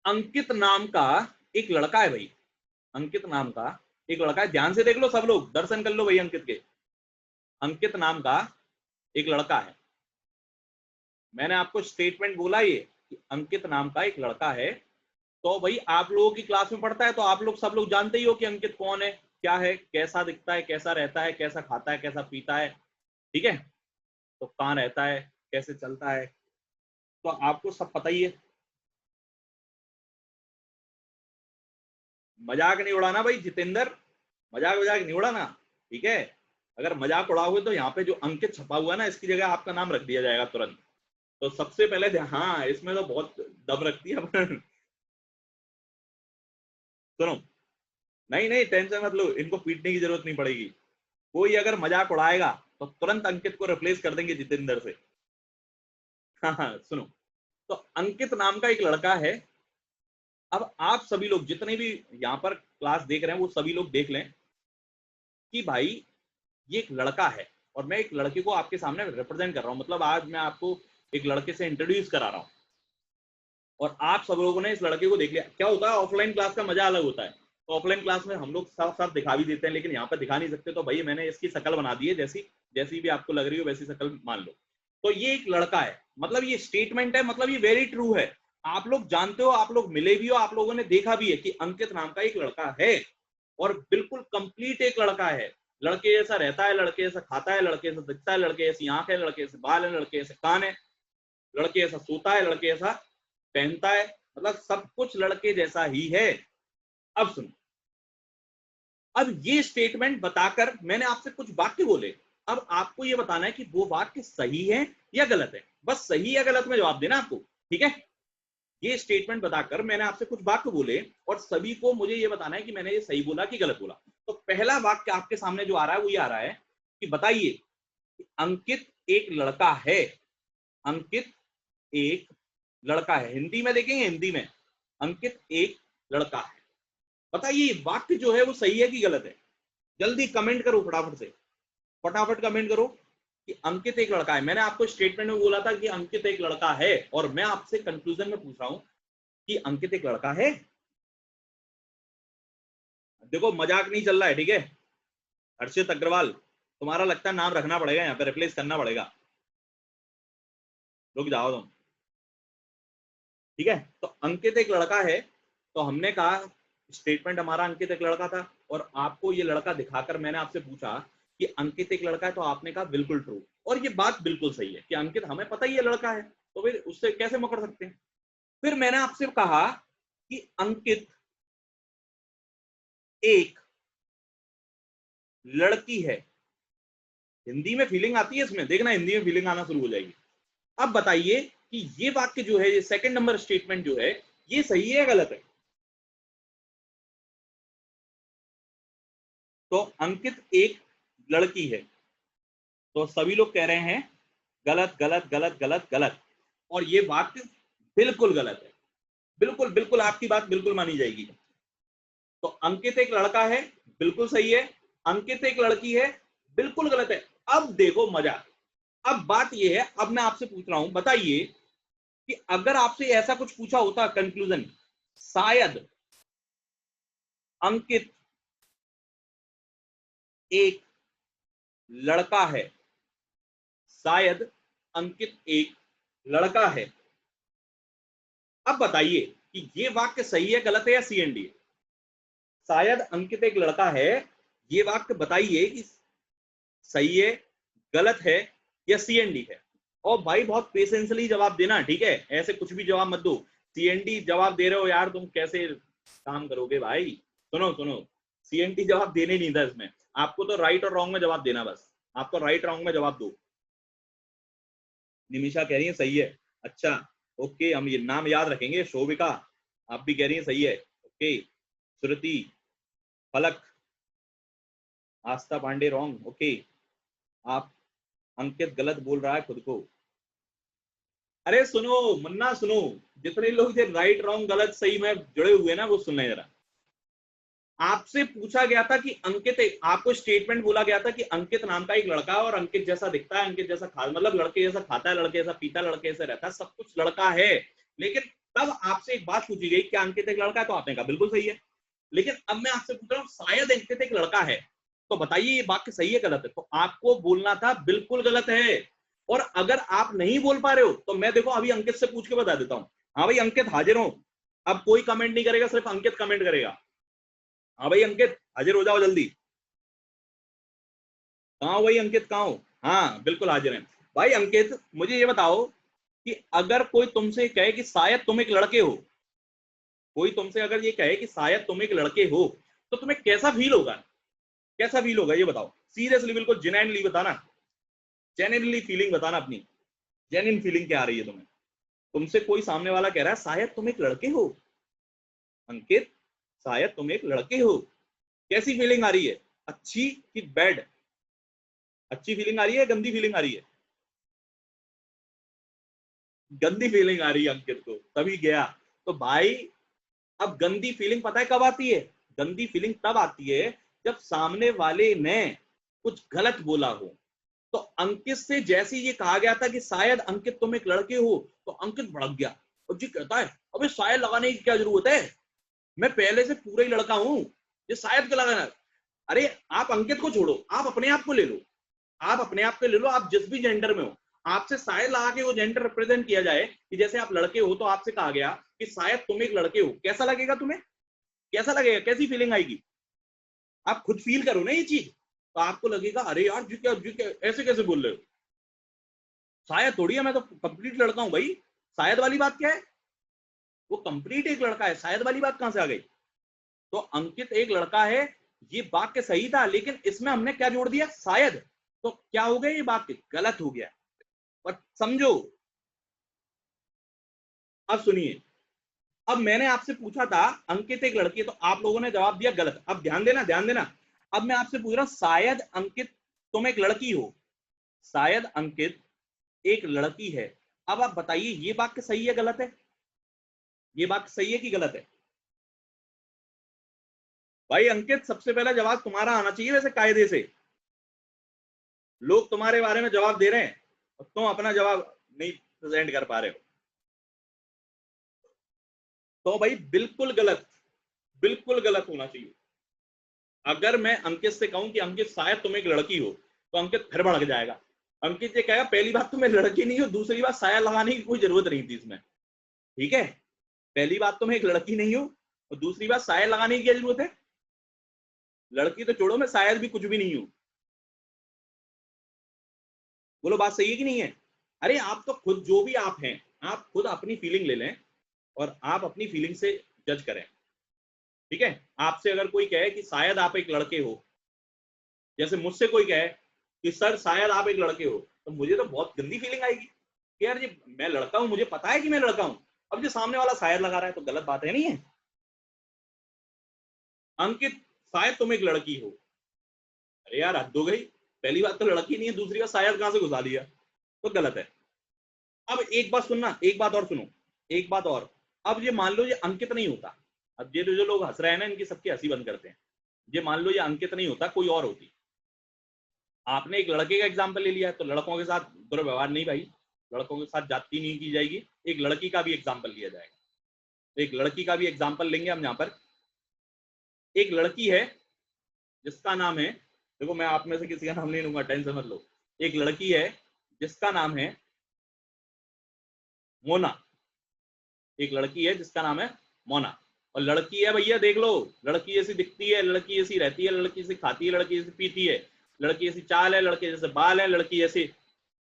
अंकित नाम का एक लड़का है भाई, अंकित नाम का एक लड़का है, ध्यान से देख लो सब लोग, दर्शन कर लो भाई अंकित के। अंकित नाम का एक लड़का है, मैंने आपको स्टेटमेंट बोला ये कि अंकित नाम का एक लड़का है। तो भाई आप लोगों की क्लास में पढ़ता है तो आप लोग सब लोग जानते ही हो कि अंकित कौन है, क्या है, कैसा दिखता है, कैसा रहता है, कैसा खाता है, कैसा पीता है, ठीक है। तो कहाँ रहता है, कैसे चलता है, तो आपको सब पता ही है। मजाक नहीं उड़ाना भाई जितेंद्र, मजाक मजाक नहीं उड़ाना, ठीक है। अगर मजाक उड़ाओगे तो यहाँ पे जो अंकित छपा हुआ है ना, इसकी जगह आपका नाम रख दिया जाएगा तुरंत। तो सबसे पहले हाँ, इसमें तो बहुत दम रखती है अपन सुनो, नहीं नहीं टेंशन मत लो, इनको पीटने की जरूरत नहीं पड़ेगी। कोई अगर मजाक उड़ाएगा तो तुरंत अंकित को रिप्लेस कर देंगे जितेंद्र से। हाँ हाँ सुनो, तो अंकित नाम का एक लड़का है। अब आप सभी लोग जितने भी यहाँ पर क्लास देख रहे हैं वो सभी लोग देख लें कि भाई ये एक लड़का है, और मैं एक लड़के को आपके सामने रिप्रेजेंट कर रहा हूँ, मतलब आज मैं आपको एक लड़के से इंट्रोड्यूस करा रहा हूँ, और आप सब लोगों ने इस लड़के को देख लिया। क्या होता है, ऑफलाइन क्लास का मजा अलग होता है। तो ऑफलाइन क्लास में हम लोग साफ साफ दिखा भी देते हैं, लेकिन यहाँ पर दिखा नहीं सकते, तो भाई मैंने इसकी शक्ल बना दी है, जैसी जैसी भी आपको लग रही हो वैसी शक्ल मान लो। तो ये एक लड़का है, मतलब ये स्टेटमेंट है, मतलब ये वेरी ट्रू है। आप लोग जानते हो, आप लोग मिले भी हो, आप लोगों ने देखा भी है कि अंकित नाम का एक लड़का है, और बिल्कुल कंप्लीट एक लड़का है। लड़के जैसा रहता है, लड़के जैसा खाता है, लड़के जैसा दिखता है, लड़के जैसी आंख है, लड़के जैसे बाल है, लड़के जैसे कान है, लड़के जैसा सोता है, लड़के जैसा पहनता है, मतलब सब कुछ लड़के जैसा ही है। अब सुनो, अब ये स्टेटमेंट बताकर मैंने आपसे कुछ वाक्य बोले, अब आपको ये बताना है कि वो वाक्य सही है या गलत है, बस सही या गलत में जवाब देना आपको, ठीक है। ये स्टेटमेंट बताकर मैंने आपसे कुछ वाक्य बोले, और सभी को मुझे ये बताना है कि मैंने ये सही बोला कि गलत बोला। तो पहला वाक्य आपके सामने जो आ रहा है वो ये आ रहा है कि बताइए कि अंकित एक लड़का है, अंकित एक लड़का है, हिंदी में देखेंगे, हिंदी में अंकित एक लड़का है। बताइए वाक्य जो है वो सही है कि गलत है? जल्दी कमेंट करो फटाफट से, फटाफट कमेंट करो कि अंकित एक लड़का है। मैंने आपको स्टेटमेंट में बोला था कि अंकित एक लड़का है, और मैं आपसे कंक्लूजन में पूछ रहा हूं कि अंकित एक लड़का है। देखो मजाक नहीं चल रहा है, ठीक है। हर्षित अग्रवाल, तुम्हारा लगता है नाम रखना पड़ेगा, यहाँ पे रिप्लेस करना पड़ेगा, रुक जाओ तुम, ठीक है। तो अंकित एक लड़का है, तो हमने कहा स्टेटमेंट हमारा अंकित एक लड़का था, और आपको ये लड़का दिखाकर मैंने आपसे पूछा कि अंकित एक लड़का है, तो आपने कहा बिल्कुल ट्रू, और ये बात बिल्कुल सही है कि अंकित हमें पता ही है लड़का है, तो फिर उससे कैसे मुकर सकते हैं। फिर मैंने आपसे कहा कि अंकित एक लड़की है, हिंदी में फीलिंग आती है इसमें, देखना हिंदी में फीलिंग आना शुरू हो जाएगी। अब बताइए कि ये वाक्य जो है, ये सेकंड नंबर स्टेटमेंट जो है, ये सही है या गलत है? तो अंकित एक लड़की है, तो सभी लोग कह रहे हैं गलत गलत गलत गलत गलत। और ये वाक्य बिल्कुल गलत है। बिल्कुल बिल्कुल आपकी बात बिल्कुल मानी जाएगी। तो अंकित एक लड़का है, बिल्कुल सही है। अंकित एक लड़की है, बिल्कुल गलत है। अब देखो मजा, अब बात यह है, अब मैं आपसे पूछ रहा हूं, बताइए कि अगर आपसे ऐसा कुछ पूछा होता कंक्लूजन, शायद अंकित एक लड़का है, शायद अंकित एक लड़का है। अब बताइए कि ये वाक्य सही है, गलत है या सीएनडी है? शायद अंकित एक लड़का है, ये वाक्य बताइए कि सही है, गलत है या सीएनडी है। और भाई बहुत पेशेंसली जवाब देना, ठीक है? ऐसे कुछ भी जवाब मत दो। सीएनडी जवाब दे रहे हो यार, तुम कैसे काम करोगे भाई? सुनो सुनो, सीएनडी जवाब देने नहीं था इसमें, आपको तो राइट और रॉन्ग में जवाब देना, बस आपको राइट रॉन्ग में जवाब दो। निमिषा कह रही है सही है, अच्छा ओके, हम ये नाम याद रखेंगे। शोभिका आप भी कह रही है सही है, ओके। श्रुति, फलक, आस्था पांडे रॉन्ग, ओके। आप, अंकित गलत बोल रहा है खुद को। अरे सुनो मुन्ना, सुनो, जितने लोग जो राइट रॉन्ग गलत सही में जुड़े हुए ना वो सुन लें जरा। आपसे पूछा गया था कि अंकित, आपको स्टेटमेंट बोला गया था कि अंकित नाम का एक लड़का है और अंकित जैसा दिखता है, अंकित जैसा खा, मतलब लड़के जैसा खाता है, लड़के जैसा पीता है, लड़के जैसा रहता है, सब कुछ लड़का है। लेकिन तब आपसे एक बात पूछी गई कि अंकित एक लड़का है, तो आपने कहा बिल्कुल सही है। लेकिन अब मैं आपसे पूछ रहा हूँ शायद अंकित एक लड़का है, तो बताइए ये वाक्य सही है गलत है? तो आपको बोलना था बिल्कुल गलत है। और अगर आप नहीं बोल पा रहे हो तो मैं देखो अभी अंकित से पूछ के बता देता हूँ। हाँ भाई अंकित हाजिर हो? अब कोई कमेंट नहीं करेगा, सिर्फ अंकित कमेंट करेगा। हाँ भाई अंकित हाजिर हो जाओ जल्दी। कहाँ हो भाई अंकित, कहाँ हो? हाँ बिल्कुल हाजिर है। भाई अंकित मुझे ये बताओ कि अगर कोई तुमसे कहे कि शायद तुम एक लड़के हो, कोई तुमसे अगर ये कहे कि शायद तुम एक लड़के हो, तो तुम्हें कैसा फील होगा? कैसा फील होगा ये बताओ, सीरियसली, बिल्कुल जेन्युइनली बताना, जेन्युइनली फीलिंग बताना अपनी, जेन्युइन फीलिंग क्या आ रही है तुम्हें? तुमसे कोई सामने वाला कह रहा है शायद तुम एक लड़के हो, अंकित शायद तुम एक लड़के हो, कैसी फीलिंग आ रही है? अच्छी कि बैड? अच्छी फीलिंग आ रही है, गंदी फीलिंग आ रही है? गंदी फीलिंग आ रही है अंकित को, तभी गया। तो भाई अब गंदी फीलिंग पता है कब आती है? गंदी फीलिंग तब आती है जब सामने वाले ने कुछ गलत बोला हो। तो अंकित से जैसे ये कहा गया था कि शायद अंकित तुम एक लड़के हो, तो अंकित भड़क गया और जी कहता है अबे शायद लगाने की क्या जरूरत है, मैं पहले से पूरा ही लड़का हूं, ये शायद क्या लगाना? अरे आप अंकित को छोड़ो, आप अपने आप को ले लो, आप अपने आप को ले लो, आप जिस भी जेंडर में हो, आपसे शायद लगा के वो जेंडर रिप्रेजेंट किया जाए कि जैसे आप लड़के हो तो आपसे कहा गया कि शायद तुम एक लड़के हो, कैसा लगेगा तुम्हें? कैसा लगेगा, कैसी फीलिंग आएगी? आप खुद फील करो ना ये चीज, तो आपको लगेगा अरे यार जी क्या ऐसे कैसे बोल रहे हो, शायद थोड़ी है, मैं तो कंप्लीट लड़का हूं भाई, शायद वाली बात क्या है? वो कंप्लीट एक लड़का है, शायद वाली बात कहां से आ गई? तो अंकित एक लड़का है, ये वाक्य सही था, लेकिन इसमें हमने क्या जोड़ दिया? शायद। तो क्या हो गया? ये वाक्य गलत हो गया। पर समझो, अब सुनिए, अब मैंने आपसे पूछा था अंकित एक लड़की है, तो आप लोगों ने जवाब दिया गलत। अब ध्यान देना, ध्यान देना। अब मैं आपसे पूछ रहा हूं शायद अंकित तुम एक लड़की हो, शायद अंकित एक लड़की है। अब आप बताइए ये वाक्य सही है गलत है? ये वाक्य सही है कि गलत है? भाई अंकित सबसे पहला जवाब तुम्हारा आना चाहिए वैसे कायदे से, लोग तुम्हारे बारे में जवाब दे रहे हैं और तुम अपना जवाब नहीं प्रेजेंट कर पा रहे हो, तो भाई बिल्कुल गलत, बिल्कुल गलत होना चाहिए। अगर मैं अंकित से कहूं कि अंकित शायद तुम एक लड़की हो, तो अंकित फिर भड़क जाएगा। अंकित ये कहेगा पहली बात तो मैं लड़की नहीं हूं, दूसरी बात शायद लगाने की कोई जरूरत नहीं थी इसमें, ठीक है? पहली बात तो मैं एक लड़की नहीं हूं और दूसरी बात शायद लगाने की क्या जरूरत है? लड़की तो छोड़ो, मैं शायद भी कुछ भी नहीं हूं। बोलो बात सही है कि नहीं है? अरे आप तो खुद जो भी आप हैं, आप खुद अपनी फीलिंग ले लें और आप अपनी फीलिंग से जज करें, ठीक है? आपसे अगर कोई कहे कि शायद आप एक लड़के हो, जैसे मुझसे कोई कहे कि सर शायद आप एक लड़के हो, तो मुझे तो बहुत गंदी फीलिंग आएगी कि यार ये मैं लड़का हूं, मुझे पता है कि मैं लड़का हूं, अब जो सामने वाला शायद लगा रहा है तो गलत बात है, नहीं है? अंकित शायद तुम एक लड़की हो, अरे यार हद हो गई, पहली बात तो लड़की नहीं है, दूसरी बात शायद कहां से घुसा लिया, तो गलत है। अब एक बात सुनना, एक बात और सुनो, एक बात और। अब ये मान लो ये अंकित नहीं होता, अब ये जो लोग हंस रहे हैं ना, इनकी सबकी हंसी बंद करते हैं। ये मान लो ये अंकित नहीं होता, कोई और होती। आपने एक लड़के का एग्जाम्पल ले लिया, तो लड़कों के साथ दुर्व्यवहार नहीं भाई, लड़कों के साथ जाति नहीं की जाएगी। एक लड़की का भी एग्जाम्पल लिया जाएगा, तो एक लड़की का भी एग्जाम्पल लेंगे हम यहाँ पर। एक लड़की है जिसका नाम है, देखो मैं आप में से किसी का नाम नहीं लूंगा, टेंशन मत लो। एक लड़की है जिसका नाम है मोना, एक लड़की है जिसका नाम है मोना, और लड़की है भैया, देख लो, लड़की जैसी दिखती है, लड़की जैसी रहती है, लड़की जैसी खाती है, लड़की जैसी पीती है, लड़की जैसी चाल है, लड़के जैसे बाल है, लड़की जैसे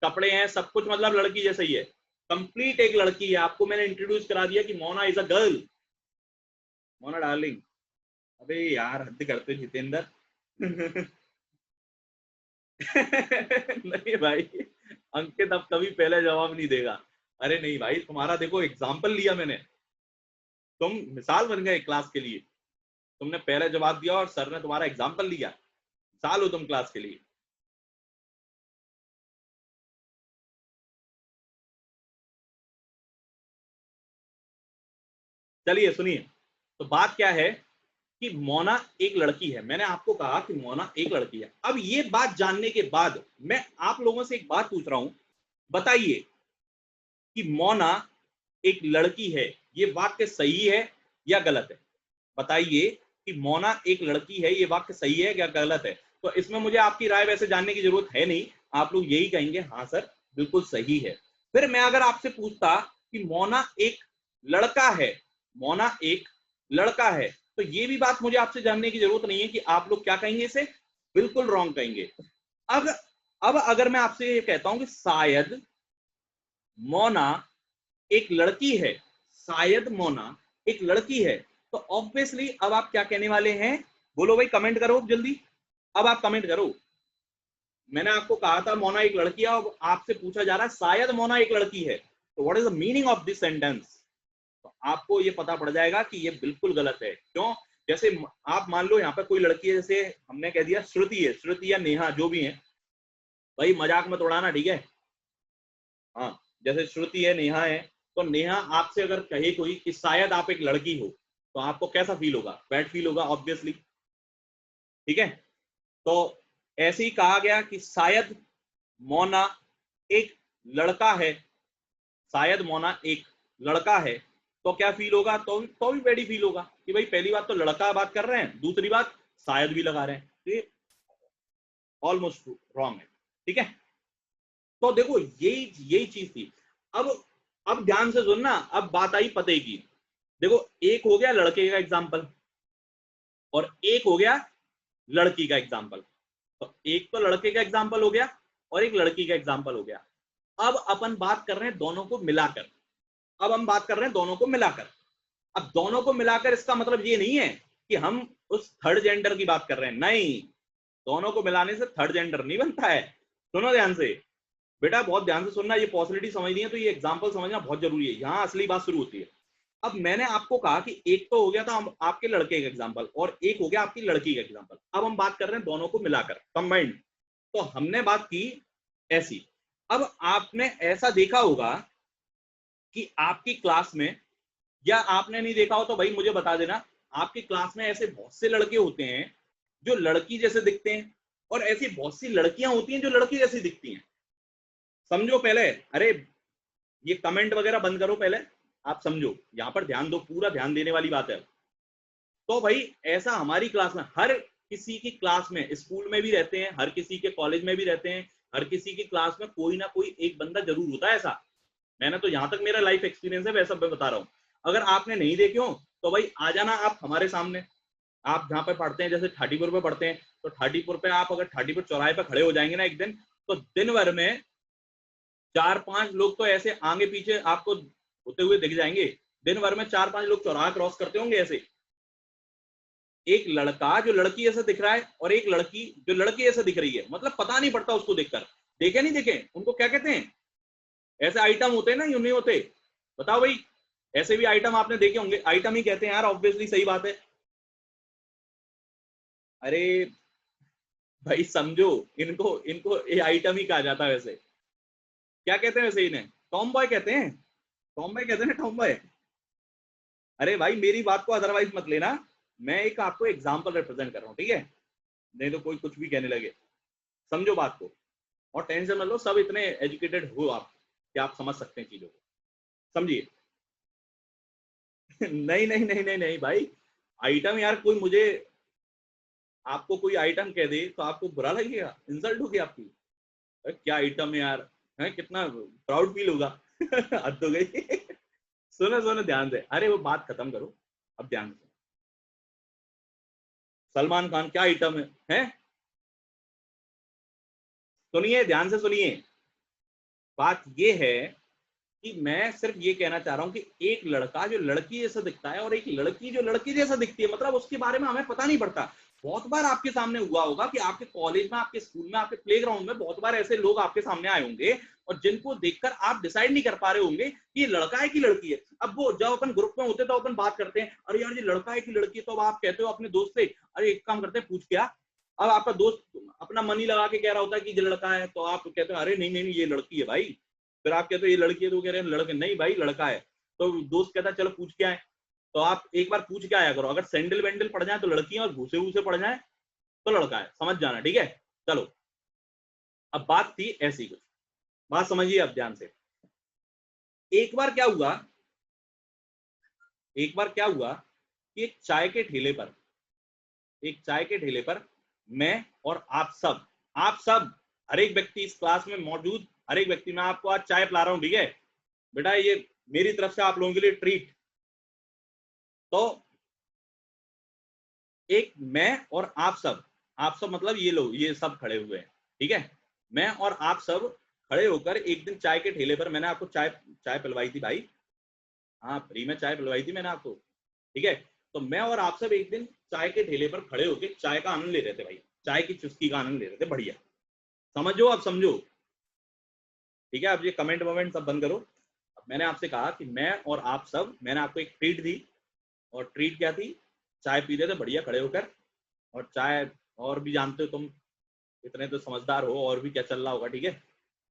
कपड़े हैं, सब कुछ मतलब लड़की जैसा ही है, कंप्लीट एक लड़की है। आपको मैंने इंट्रोड्यूस करा दिया कि Mona is a girl, Mona darling. अबे यार हद करते जितेंद्र। नहीं भाई, अंकित अब कभी पहले जवाब नहीं देगा। अरे नहीं भाई, तुम्हारा देखो एग्जाम्पल लिया मैंने, तुम मिसाल बन गए क्लास के लिए, तुमने पहले जवाब दिया और सर ने तुम्हारा एग्जाम्पल लिया, मिसाल हो तुम क्लास के लिए। चलिए सुनिए, तो बात क्या है कि मोना एक लड़की है, मैंने आपको कहा कि मोना एक लड़की है। अब ये बात जानने के बाद मैं आप लोगों से एक बात पूछ रहा हूं, बताइए कि मोना एक लड़की है, ये वाक्य सही है या गलत है? बताइए कि मोना एक लड़की है, ये वाक्य सही है या गलत है? तो इसमें मुझे आपकी राय वैसे जानने की जरूरत है नहीं, आप लोग यही कहेंगे हाँ सर बिल्कुल सही है। फिर मैं अगर आपसे पूछता कि मोना एक लड़का है, मोना एक लड़का है, तो ये भी बात मुझे आपसे जानने की जरूरत नहीं है कि आप लोग क्या कहेंगे, इसे बिल्कुल रॉन्ग कहेंगे। अब अगर मैं आपसे ये कहता हूं कि शायद मोना एक लड़की है, शायद मोना एक लड़की है, तो ऑब्वियसली अब आप क्या कहने वाले हैं? बोलो भाई, कमेंट करो जल्दी, अब आप कमेंट करो। मैंने आपको कहा था मोना एक लड़की है, अब आपसे पूछा जा रहा है शायद मोना एक लड़की है, तो what is the meaning of this sentence? तो आपको ये पता पड़ जाएगा कि ये बिल्कुल गलत है। क्यों? जैसे आप मान लो यहाँ पे कोई लड़की है, जैसे हमने कह दिया श्रुति है, श्रुति या नेहा जो भी है, भाई मजाक मत उड़ाना, ठीक है? हाँ, जैसे श्रुति है, नेहा है, तो नेहा आपसे अगर कहे कोई कि शायद आप एक लड़की हो, तो आपको कैसा फील होगा? बैड फील होगा ऑब्वियसली, ठीक है? तो ऐसे ही कहा गया कि शायद मोना एक लड़का है, शायद मोना एक लड़का है, तो क्या फील होगा? तो भी बैड फील होगा कि भाई पहली बात तो लड़का बात कर रहे हैं, दूसरी बात शायद भी लगा रहे हैं, तो ये ऑलमोस्ट रॉन्ग है, ठीक है? तो देखो यही चीज थी। अब ध्यान से सुनना, अब बात आई पते की। देखो एक हो गया लड़के का एग्जाम्पल और एक हो गया लड़की का एग्जाम्पल, तो एक तो लड़के का एग्जाम्पल हो गया और एक लड़की का एग्जाम्पल हो गया। अब अपन बात कर रहे हैं दोनों को मिलाकर, अब हम बात कर रहे हैं दोनों को मिलाकर। अब दोनों को मिलाकर इसका मतलब ये नहीं है कि हम उस थर्ड जेंडर की बात कर रहे हैं, नहीं, दोनों को मिलाने से थर्ड जेंडर नहीं बनता है। सुनो ध्यान से बेटा, बहुत ध्यान से सुनना, ये पॉसिबिलिटी समझनी है तो ये एग्जाम्पल समझना बहुत जरूरी है, यहां असली बात शुरू होती है। अब मैंने आपको कहा कि एक तो हो गया था आपके लड़के का एग्जाम्पल और एक हो गया आपकी लड़की का एग्जाम्पल, अब हम बात कर रहे हैं दोनों को मिलाकर कंबाइंड। तो हमने बात की ऐसी। अब आपने ऐसा देखा होगा कि आपकी क्लास में, या आपने नहीं देखा हो तो भाई मुझे बता देना, आपकी क्लास में ऐसे बहुत से लड़के होते हैं जो लड़की जैसे दिखते हैं और ऐसी बहुत सी लड़कियां होती हैं जो लड़की जैसी दिखती हैं। समझो पहले, अरे ये कमेंट वगैरह बंद करो, पहले आप समझो, यहां पर ध्यान दो, पूरा ध्यान देने वाली बात है। तो भाई ऐसा हमारी क्लास में, हर किसी की क्लास में, स्कूल में भी रहते हैं, हर किसी के कॉलेज में भी रहते हैं, हर किसी की क्लास में कोई ना कोई एक बंदा जरूर होता है ऐसा। मैंने तो जहां तक मेरा लाइफ एक्सपीरियंस है वैसा मैं बता रहा हूँ। अगर आपने नहीं देखे हो तो भाई आ जाना आप हमारे सामने, आप जहाँ पे पढ़ते हैं, जैसे थाटीपुर पे पढ़ते हैं, तो थाटीपुर पे आप अगर थाटीपुर चौराहे पे खड़े हो जाएंगे ना एक दिन, तो दिन भर में 4-5 लोग तो ऐसे आगे पीछे आपको होते हुए दिख जाएंगे। दिन भर में 4-5 लोग चौराहा क्रॉस करते होंगे ऐसे, एक लड़का जो लड़की ऐसा दिख रहा है और एक लड़की जो लड़की ऐसा दिख रही है, मतलब पता नहीं पड़ता उसको देखकर। देखे नहीं देखे, उनको क्या कहते हैं? ऐसे आइटम होते हैं ना, यूं नहीं होते? बताओ भाई, ऐसे भी आइटम आपने देखे होंगे, आइटम ही कहते हैं यार, ऑब्वियसली सही बात है। अरे भाई समझो, इनको इनको ये आइटम ही कहा जाता है। वैसे क्या कहते हैं वैसे इन्हें? टॉम बॉय कहते हैं, टॉम बॉय कहते हैं ना, टॉम बॉय। अरे भाई मेरी बात को अदरवाइज मत लेना, मैं एक आपको एग्जाम्पल रिप्रेजेंट कर रहा हूँ, ठीक है? नहीं तो कोई कुछ भी कहने लगे, समझो बात को। और टेंशन मत लो, सब इतने एजुकेटेड हो आप कि आप समझ सकते हैं चीजों को, समझिए। नहीं नहीं नहीं नहीं नहीं भाई, आइटम यार, कोई मुझे आपको कोई आइटम कह दे तो आपको बुरा लगेगा, इंसल्ट होगी आपकी। अरे क्या आइटम है यार, है कितना प्राउड फील होगा। हद हो गई। सुनो सुनो ध्यान से, अरे वो बात खत्म करो, अब ध्यान से। सलमान खान क्या आइटम है? सुनिए ध्यान से सुनिए, बात ये है कि मैं सिर्फ ये कहना चाह रहा हूं कि एक लड़का जो लड़की जैसा दिखता है और एक लड़की जो लड़की जैसा दिखती है, मतलब उसके बारे में हमें पता नहीं पड़ता। बहुत बार आपके सामने हुआ होगा कि आपके कॉलेज में, आपके स्कूल में, आपके प्लेग्राउंड में बहुत बार ऐसे लोग आपके सामने आए होंगे और जिनको देखकर आप डिसाइड नहीं कर पा रहे होंगे कि ये लड़का है कि लड़की है। अब वो जब अपन ग्रुप में होते तो अपन बात करते हैं, अरे यार ये लड़का है कि लड़की है, तो अब आप कहते हो अपने दोस्त से, अरे एक काम करते हैं पूछ क्या। अब आपका दोस्त अपना मनी लगा के कह रहा होता है कि ये लड़का है, तो आप कहते हो अरे नहीं नहीं ये लड़की है भाई। फिर आप कहते हो ये लड़की है, तो कह रहे हैं लड़के, नहीं भाई लड़का है। तो दोस्त कहता है चलो पूछ के आए, तो आप एक बार पूछ के आया करो, अगर सैंडल वैंडल पड़ जाए तो लड़की है और भूसे भूसे पड़ जाए तो लड़का है, समझ जाना, ठीक है? चलो, अब बात थी ऐसी कुछ, बात समझिए अब ध्यान से। एक बार क्या हुआ, एक बार क्या हुआ कि एक चाय के ठेले पर, एक चाय के ठेले पर मैं और आप सब हर एक व्यक्ति इस क्लास में मौजूद, हर एक व्यक्ति, मैं आपको आज चाय पिला रहा हूं, ठीक है बेटा, ये मेरी तरफ से आप लोगों के लिए ट्रीट। तो एक मैं और आप सब मतलब ये लोग, ये सब खड़े हुए हैं, ठीक है? मैं और आप सब खड़े होकर एक दिन चाय के ठेले पर, मैंने आपको चाय पिलवाई थी भाई, हाँ फ्री में चाय पिलवाई थी मैंने आपको, ठीक है? तो मैं और आप सब एक दिन चाय के ठेले पर खड़े होकर चाय का आनंद ले रहे थे भाई, चाय की चुस्की का आनंद ले रहे थे, बढ़िया, समझो अब समझो, ठीक है? अब ये कमेंट वमेंट सब बंद करो। अब मैंने आपसे कहा कि मैं और आप सब, मैंने आपको एक ट्रीट दी, और ट्रीट क्या थी? चाय पी रहे थे बढ़िया खड़े होकर, और चाय, और भी जानते हो तुम, इतने तो समझदार हो, और भी क्या चल रहा होगा, ठीक है?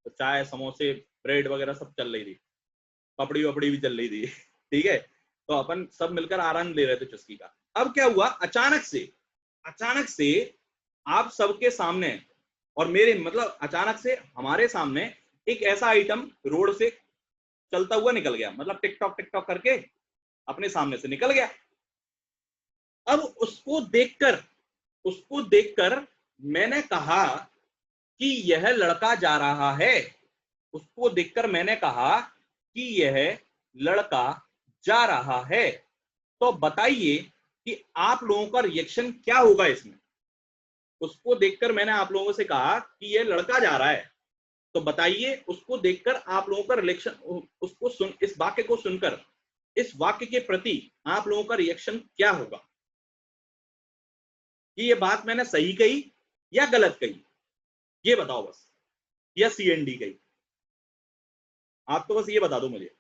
तो चाय, समोसे, ब्रेड वगैरह सब चल रही थी, पपड़ी वपड़ी भी चल रही थी। ठीक है? तो अपन सब मिलकर आनंद ले रहे थे चुस्की का। अब क्या हुआ, अचानक से आप सबके सामने और मेरे, मतलब अचानक से हमारे सामने एक ऐसा आइटम रोड से चलता हुआ निकल गया, मतलब टिकटॉक करके अपने सामने से निकल गया। अब उसको देखकर मैंने कहा कि यह लड़का जा रहा है, उसको देखकर मैंने कहा कि यह लड़का जा रहा है। तो बताइए कि आप लोगों का रिएक्शन क्या होगा इसमें? उसको देखकर मैंने आप लोगों से कहा कि यह लड़का जा रहा है, तो बताइए उसको देखकर आप लोगों का रिएक्शन, उसको सुन, इस वाक्य को सुनकर, इस वाक्य के प्रति आप लोगों का रिएक्शन क्या होगा? कि ये बात मैंने सही कही या गलत कही, ये बताओ बस, या सीएनडी कही, आप तो बस ये बता दो मुझे,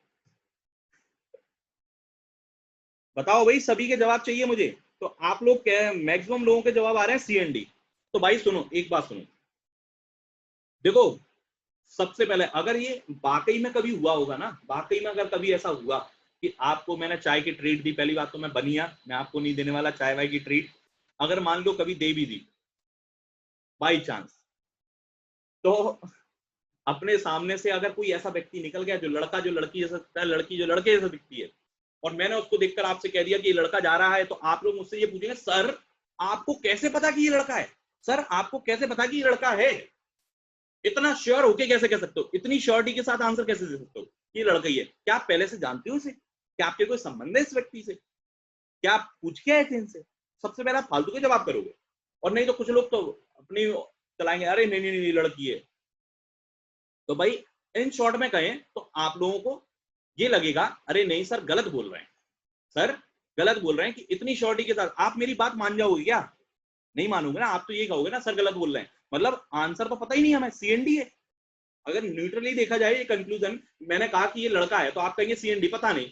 बताओ भाई, सभी के जवाब चाहिए मुझे। तो आप लोग क्या, मैक्सिमम लोगों के जवाब आ रहे हैं सीएनडी। तो भाई सुनो, एक बात सुनो, देखो सबसे पहले अगर ये वाकई में कभी हुआ होगा ना, वाकई में अगर कभी ऐसा हुआ कि आपको मैंने चाय की ट्रीट दी, पहली बात तो मैं बनिया, मैं आपको नहीं देने वाला चाय वाय की ट्रीट, अगर मान लो कभी दे भी दी बाई चांस, तो अपने सामने से अगर कोई ऐसा व्यक्ति निकल गया जो लड़का जो लड़की जैसा दिखता है, लड़की जो लड़के जैसा दिखती है, और मैंने उसको देखकर आपसे कह दिया कि ये लड़का जा रहा है, तो आप लोग मुझसे ये पूछेंगे सर आपको कैसे पता कि ये लड़का है? सर आपको कैसे पता कि ये लड़का है? इतना श्योर होके कैसे कह सकते हो? इतनी श्योरिटी के साथ आंसर कैसे दे सकते हो कि ये लड़का ही है? क्या आप पहले से जानते हो इसे? क्या आपके कोई संबंध है इस व्यक्ति से? क्या आप पूछ के आए थे इनसे? सबसे पहले आप फालतू के जवाब करोगे, और नहीं तो कुछ लोग तो अपनी चलाएंगे, अरे नहीं नहीं नहीं लड़की है। तो भाई इन शॉर्ट में कहें तो आप लोगों को ये लगेगा अरे नहीं सर गलत बोल रहे हैं, सर गलत बोल रहे हैं, कि इतनी श्योरिटी के साथ आप मेरी बात मान जाओगे क्या? नहीं मानोगे ना, आप तो ये कहोगे ना सर गलत बोल रहे हैं, मतलब आंसर तो पता ही नहीं हमें, सीएनडी है। अगर न्यूट्रली देखा जाए ये कंक्लूजन, मैंने कहा कि ये लड़का है, तो आप कहेंगे सीएनडी पता नहीं।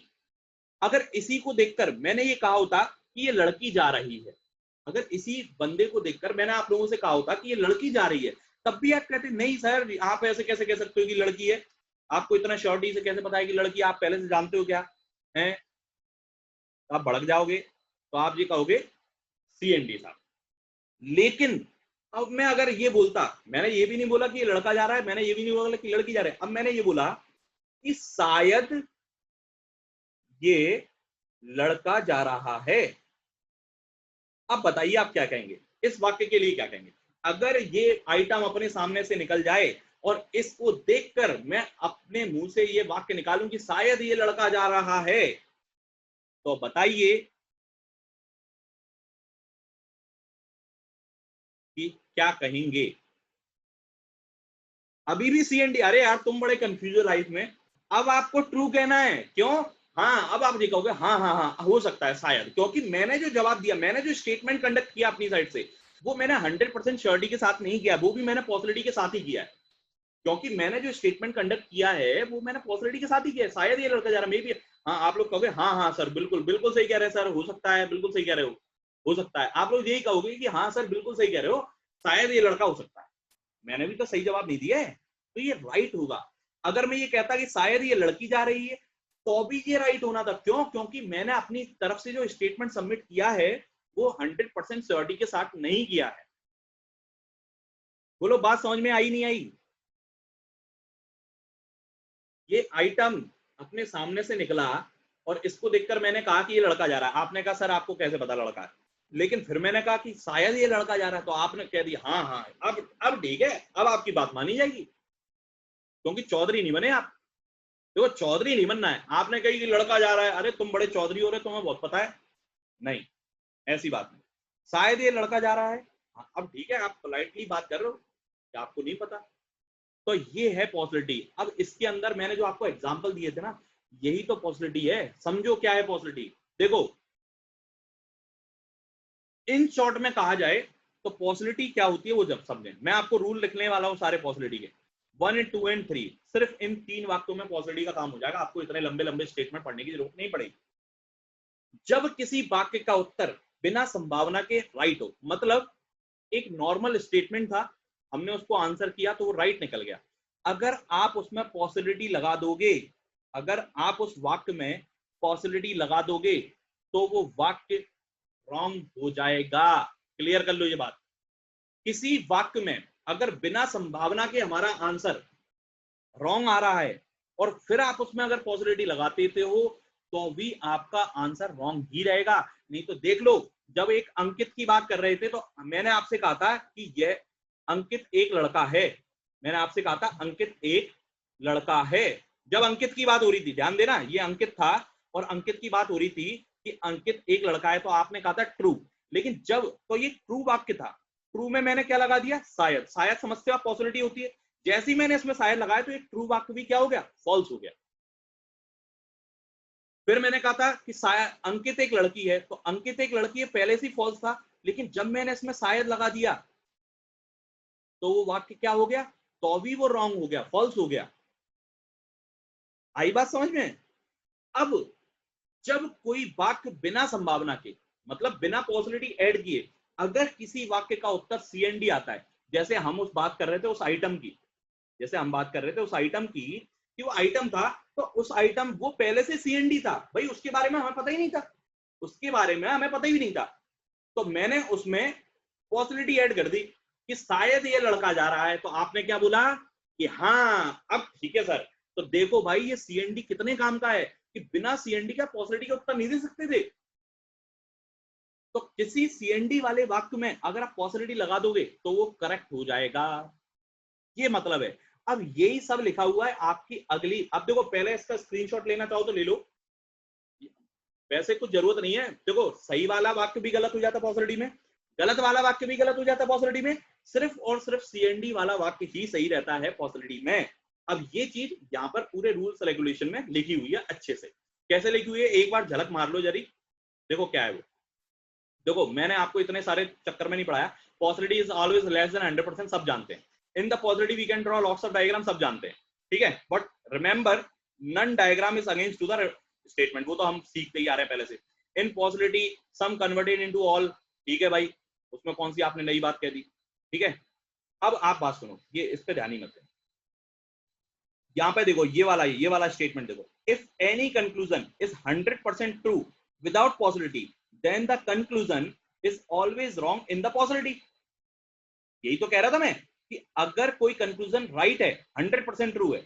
अगर इसी को देखकर मैंने ये कहा होता कि ये लड़की जा रही है, अगर इसी बंदे को देखकर मैंने आप लोगों से कहा होता कि ये लड़की जा रही है, तब भी आप कहते नहीं सर आप ऐसे कैसे कह सकते हो कि लड़की है? आपको इतना श्योरिटी से कैसे पता है कि लड़की आप पहले से जानते हो क्या है? आप भड़क जाओगे तो आप ये कहोगे CND साहब। लेकिन अब मैं अगर ये बोलता, मैंने ये भी नहीं बोला कि ये लड़का जा रहा है, मैंने ये भी नहीं बोला कि लड़की जा रही है, अब मैंने ये बोला कि शायद ये लड़का जा रहा है। अब बताइए आप क्या कहेंगे, इस वाक्य के लिए क्या कहेंगे? अगर ये आइटम अपने सामने से निकल जाए और इसको देखकर मैं अपने मुंह से ये वाक्य निकालूं कि शायद ये लड़का जा रहा है, तो बताइए कि क्या कहेंगे? अभी भी CND? अरे यार तुम बड़े कंफ्यूज हो लाइफ में। अब आपको ट्रू कहना है, क्यों? हाँ, अब आप ये कहोगे हाँ हाँ हाँ हो सकता है शायद, क्योंकि मैंने जो जवाब दिया, मैंने जो स्टेटमेंट कंडक्ट किया अपनी साइड से, वो मैंने 100% श्योरिटी के साथ नहीं किया, वो भी मैंने पॉसिबिलिटी के साथ ही किया है। क्योंकि मैंने जो स्टेटमेंट कंडक्ट किया है वो मैंने पॉसिबिलिटी के साथ ही किया है। शायद ये लड़का जा रहा है, मे बी। हाँ, आप लोग कहोगे हाँ हाँ सर बिल्कुल बिल्कुल सही कह रहे हैं सर, हो सकता है, बिल्कुल सही कह रहे हो सकता है। आप लोग यही कहोगे कि हाँ सर बिल्कुल सही कह रहे हो, शायद ये लड़का हो सकता है। मैंने भी तो सही जवाब नहीं दिया है, तो ये राइट होगा। अगर मैं ये कहता कि शायद ये लड़की जा रही है, तो भी ये राइट होना था। क्यों? क्योंकि मैंने अपनी तरफ से जो स्टेटमेंट सबमिट किया है वो 100% श्योरिटी के साथ नहीं किया है। बोलो बात समझ में आई नहीं आई? ये आइटम अपने सामने से निकला और इसको देखकर मैंने कहा कि ये लड़का जा रहा है। आपने कहा सर आपको कैसे पता लड़का है? लेकिन फिर मैंने कहा कि शायद ये लड़का जा रहा है, तो आपने कह दिया हाँ हाँ, अब ठीक है, अब आपकी बात मानी जाएगी, क्योंकि चौधरी नहीं बने आप। देखो चौधरी नहीं बनना है, आपने कही कि लड़का जा रहा है, अरे तुम बड़े चौधरी हो रहे, तुम्हें बहुत पता है। नहीं, ऐसी बात नहीं। शायद ये लड़का जा रहा है, हाँ, अब ठीक है, आप पोलाइटली बात कर रहे हो कि आपको नहीं पता, तो ये है पॉसिबिलिटी। अब इसके अंदर मैंने जो आपको एग्जांपल दिए थे ना, यही तो पॉसिबिलिटी है। समझो क्या है पॉसिबिलिटी। देखो इन शॉर्ट में कहा जाए तो पॉसिबिलिटी क्या होती है वो जब समझें। मैं आपको रूल लिखने वाला हूं सारे पॉसिबिलिटी के, 1, 2 और 3। सिर्फ इन 3 वाक्यों में पॉसिबिलिटी का काम हो जाएगा, आपको इतने लंबे लंबे स्टेटमेंट पढ़ने की जरूरत नहीं पड़ेगी। जब किसी वाक्य का उत्तर बिना संभावना के राइट हो, मतलब एक नॉर्मल स्टेटमेंट था, हमने उसको आंसर किया तो वो राइट निकल गया। अगर आप उसमें पॉसिबिलिटी लगा दोगे, अगर आप उस वाक्य में पॉसिबिलिटी लगा दोगे, तो वो वाक्य रॉन्ग हो जाएगा। क्लियर कर लो ये बात। किसी वाक्य में अगर बिना संभावना के हमारा आंसर रॉन्ग आ रहा है और फिर आप उसमें अगर पॉसिबिलिटी लगाते हो, तो भी आपका आंसर रॉन्ग ही रहेगा। नहीं तो देख लो, जब एक अंकित की बात कर रहे थे तो मैंने आपसे कहा था कि यह अंकित एक लड़का है। मैंने आपसे कहा था अंकित एक लड़का है। जब अंकित की बात हो रही थी, ध्यान देना, ये अंकित था और अंकित की बात हो रही थी कि अंकित एक लड़का है, तो आपने कहा था ट्रू। लेकिन जब, तो ये ट्रू वाक्य था, ट्रू में मैंने क्या लगा दिया? शायद। शायद समझते हो आप, पॉसिबिलिटी होती है। जैसे ही मैंने इसमें शायद लगाया तो एक ट्रू वाक्य भी क्या हो गया? फॉल्स हो गया। फिर मैंने कहा था कि शायद अंकित एक लड़की है, तो अंकित एक लड़की है पहले से फॉल्स था, लेकिन जब मैंने इसमें शायद लगा दिया तो वो वाक्य क्या हो गया? तो भी वो रॉन्ग हो गया, फॉल्स हो गया। आई बात समझ में? अब जब कोई वाक्य बिना संभावना के, मतलब बिना पॉसिबिलिटी ऐड किए, अगर किसी वाक्य का उत्तर CND आता है, जैसे हम उस बात कर रहे थे उस आइटम की, जैसे हम बात कर रहे थे उस आइटम की कि वो आइटम था, तो उस आइटम वो पहले से CND था भाई, उसके बारे में हमें पता ही नहीं था, उसके बारे में हमें पता ही नहीं था। तो मैंने उसमें पॉसिबिलिटी ऐड कर दी कि शायद ये लड़का जा रहा है, तो आपने क्या बोला कि हाँ अब ठीक है सर। तो देखो भाई ये CND कितने काम का है कि बिना CND का पॉसिबिलिटी का उत्तर नहीं दे सकते थे। तो किसी CND वाले वाक्य में अगर आप पॉसिबिलिटी लगा दोगे तो वो करेक्ट हो जाएगा, ये मतलब है। अब यही सब लिखा हुआ है आपकी अगली, अब देखो पहले इसका स्क्रीनशॉट लेना चाहो तो ले लो, वैसे कुछ जरूरत नहीं है। देखो सही वाला वाक्य भी गलत हो जाता पॉसिबिलिटी में, गलत वाला वाक्य भी गलत हो जाता पॉसिबिलिटी में, सिर्फ और सिर्फ CND वाला वाक्य ही सही रहता है पॉसिबिलिटी में। अब ये चीज यहाँ पर पूरे रूल्स रेगुलेशन में लिखी हुई है अच्छे से। कैसे लिखी हुई है एक बार झलक मार लो जरी, देखो क्या है वो। देखो मैंने आपको इतने सारे चक्कर में नहीं पढ़ाया, possibility is always less than 100%, सब जानते हैं। In the possibility we can draw lots of diagram, सब जानते हैं, ठीक है। But remember none diagram is against to the statement, वो तो हम सीखते ही आ रहे हैं पहले से। इन पॉसिबिलिटी सम कन्वर्टेड इनटू ऑल, ठीक है भाई, उसमें कौन सी आपने नई बात कह दी, ठीक है। अब आप बात सुनो, ये इस पे ध्यान ही मत दें। यहाँ पे देखो ये वाला स्टेटमेंट देखो, if any conclusion is 100% true without possibility then the conclusion is always wrong in the possibility. यही तो कह रहा था मैं कि अगर कोई कंक्लूजन राइट है, 100% ट्रू है,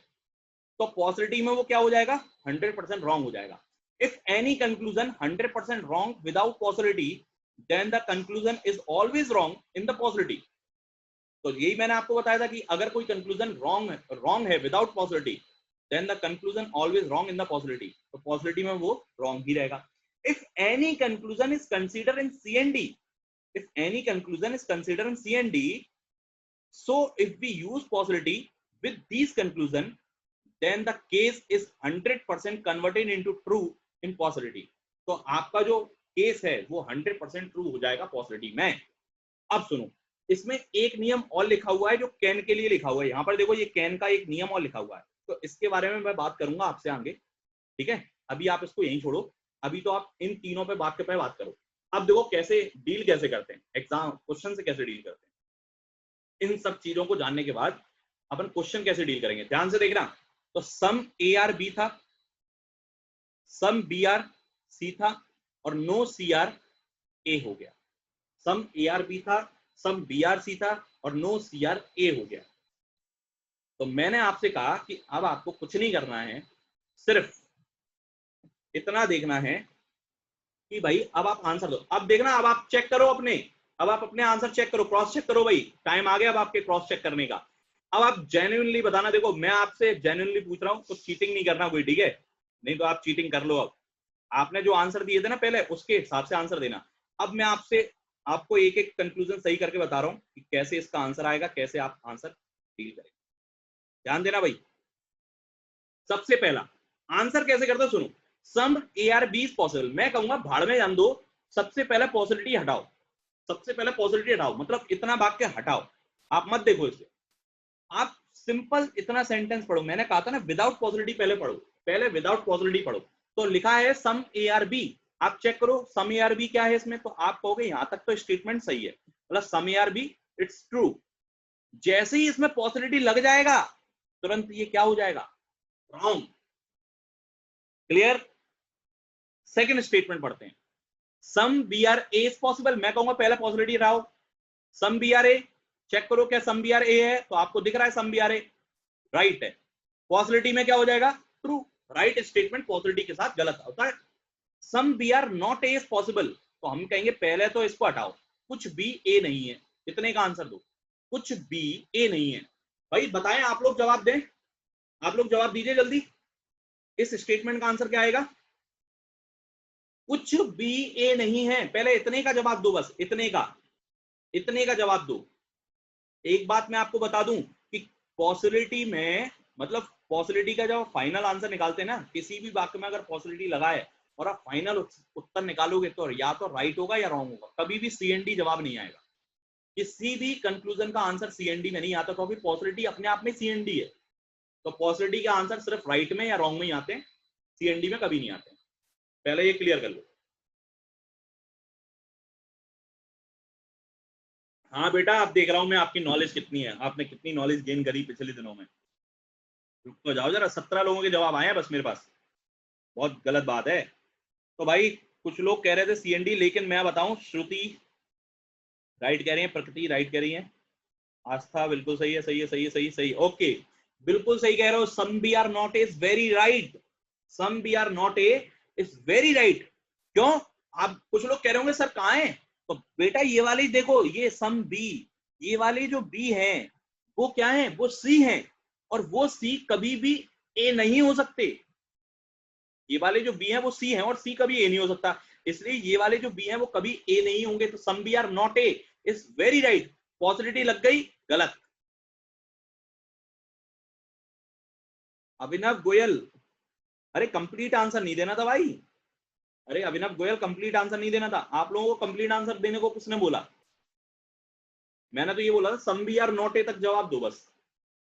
तो पॉसिबिलिटी में वो क्या हो जाएगा, 100% रॉन्ग हो जाएगा। If any conclusion 100% wrong without possibility then the conclusion is always wrong in the possibility. तो यही मैंने आपको बताया था कि अगर कोई कंक्लूजन रॉन्ग है without possibility then the conclusion always wrong in the possibility, तो पॉसिबिलिटी में वो रॉन्ग ही रहेगा। If any conclusion is considered in C and D, if any conclusion is considered in C and D, so if we use possibility with these conclusion then the case is 100% converted into true in possibility। तो आपका जो केस है वो 100% ट्रू हो जाएगा पॉसिबिलिटी में। अब सुनो, इसमें एक नियम और लिखा हुआ है जो कैन के लिए लिखा हुआ है। यहाँ पर देखो ये कैन का एक नियम और लिखा हुआ है, तो इसके बारे में मैं बात करूंगा आपसे आगे, ठीक है। अभी आप इसको यहीं छोड़ो, अभी तो आप इन तीनों पे बात करो। अब देखो कैसे डील कैसे करते हैं, एग्जाम क्वेश्चन से कैसे डील करते हैं। इन सब चीजों को जानने के बाद अपन क्वेश्चन कैसे डील करेंगे, ध्यान से देखना। तो सम ए आर बी था, सम बी आर सी था और नो सी आर ए हो गया। सम ए आर बी था, सम बी आर सी था और नो सी आर ए हो गया। तो मैंने आपसे कहा कि अब आपको कुछ नहीं करना है, सिर्फ इतना देखना है कि भाई अब आप आंसर दो। अब देखना, अब आप चेक करो अब आप अपने आंसर चेक करो, क्रॉस चेक करो। भाई टाइम आ गया अब आपके क्रॉस चेक करने का। अब आप जेन्युइनली बताना। देखो मैं आपसे जेन्युइनली पूछ रहा हूं, तो चीटिंग नहीं करना कोई, ठीक है। नहीं तो आप चीटिंग कर लो। अब आपने जो आंसर दिए थे ना पहले, उसके हिसाब से आंसर देना। अब मैं आपको एक एक कंक्लूजन सही करके बता रहा हूं कि कैसे इसका आंसर आएगा, कैसे आप आंसर डील करेंगे। ध्यान देना भाई। सबसे पहला आंसर कैसे करते हो, सुनो। Some A are B is possible, मैं कहूंगा भाड़ में जान दो। सबसे पहले पॉसिबिलिटी हटाओ, सबसे पहले पॉसिबिलिटी हटाओ, मतलब इतना भाग के हटाओ, आप मत देखो इसे। आप सिंपल इतना सेंटेंस पढ़ो। मैंने कहा था ना विदाउट पॉसिबिलिटी पहले पढ़ो, पहले विदाउट पॉसिबिलिटी पढ़ो। तो लिखा है सम ए आर बी, आप चेक करो सम ए आर बी क्या है इसमें। तो आप कहोगे यहां तक तो स्टेटमेंट सही है, मतलब some A are B it's true. जैसे ही इसमें पॉसिबिलिटी लग जाएगा तुरंत ये क्या हो जाएगा, रॉन्ग। क्लियर। सेकंड स्टेटमेंट पढ़ते हैं। Some B are A is possible, मैं कहूंगा पहले पॉसिबिलिटी हटाओ। Some B are A, check करो क्या सम बी आर ए है। तो आपको दिख रहा है some B are A right है। पॉसिबिलिटी में क्या हो जाएगा, ट्रू। राइट स्टेटमेंट पॉसिबिलिटी के साथ गलत होता है। Some B are not A is possible, तो हम कहेंगे पहले तो इसको हटाओ, कुछ बी ए नहीं है, इतने का आंसर दो, कुछ बी ए नहीं है। भाई बताएं, आप लोग जवाब दें, आप लोग जवाब दीजिए जल्दी। इस स्टेटमेंट का आंसर क्या आएगा, कुछ बी ए नहीं है। पहले इतने का जवाब दो, बस इतने का जवाब दो। एक बात मैं आपको बता दूं कि पॉसिबिलिटी में, मतलब पॉसिबिलिटी का जब फाइनल आंसर निकालते हैं ना, किसी भी वाक्य में अगर पॉसिबिलिटी लगा है और आप फाइनल उत्तर निकालोगे तो या तो राइट होगा या रॉन्ग होगा, कभी भी सीएनडी जवाब नहीं आएगा। किसी भी कंक्लूजन का आंसर सीएनडी में नहीं आता, तो अभी पॉसिबिलिटी अपने आप में सीएनडी है। तो पॉसिबिलिटी के आंसर सिर्फ राइट में या रॉन्ग में ही आते हैं, सीएनडी में कभी नहीं आते। पहले ये क्लियर कर लो। हाँ बेटा, आप देख रहा हूं मैं आपकी नॉलेज कितनी है, आपने कितनी नॉलेज गेन करी पिछले दिनों में। रुक तो जाओ जरा, 17 लोगों के जवाब आए हैं बस मेरे पास, बहुत गलत बात है। तो भाई कुछ लोग कह रहे थे सीएनडी, लेकिन मैं बताऊं, श्रुति राइट कह रही है, प्रकृति राइट कह रही है, आस्था बिल्कुल सही है, सही है, सही है, सही सही, ओके बिल्कुल सही कह रहे हो। Some B are not A is very right, some B are not A is very right. क्यों, आप कुछ लोग कह रहे होंगे सर कहाँ है, तो बेटा ये वाली देखो, ये सम बी, ये वाली जो बी है वो क्या है, वो सी है, और वो सी कभी भी ए नहीं हो सकते। ये वाले जो बी है वो सी है और सी कभी ए नहीं हो सकता, इसलिए ये वाले जो बी है वो कभी ए नहीं होंगे। तो some B are not A is very right, possibility लग गई गलत। अभिनव गोयल, अरे कंप्लीट आंसर नहीं देना था भाई, अरे अभिनव गोयल कंप्लीट आंसर नहीं देना था। आप लोगों को कंप्लीट आंसर देने को किसने बोला, मैंने तो ये बोला था some B are not A तक जवाब दो बस।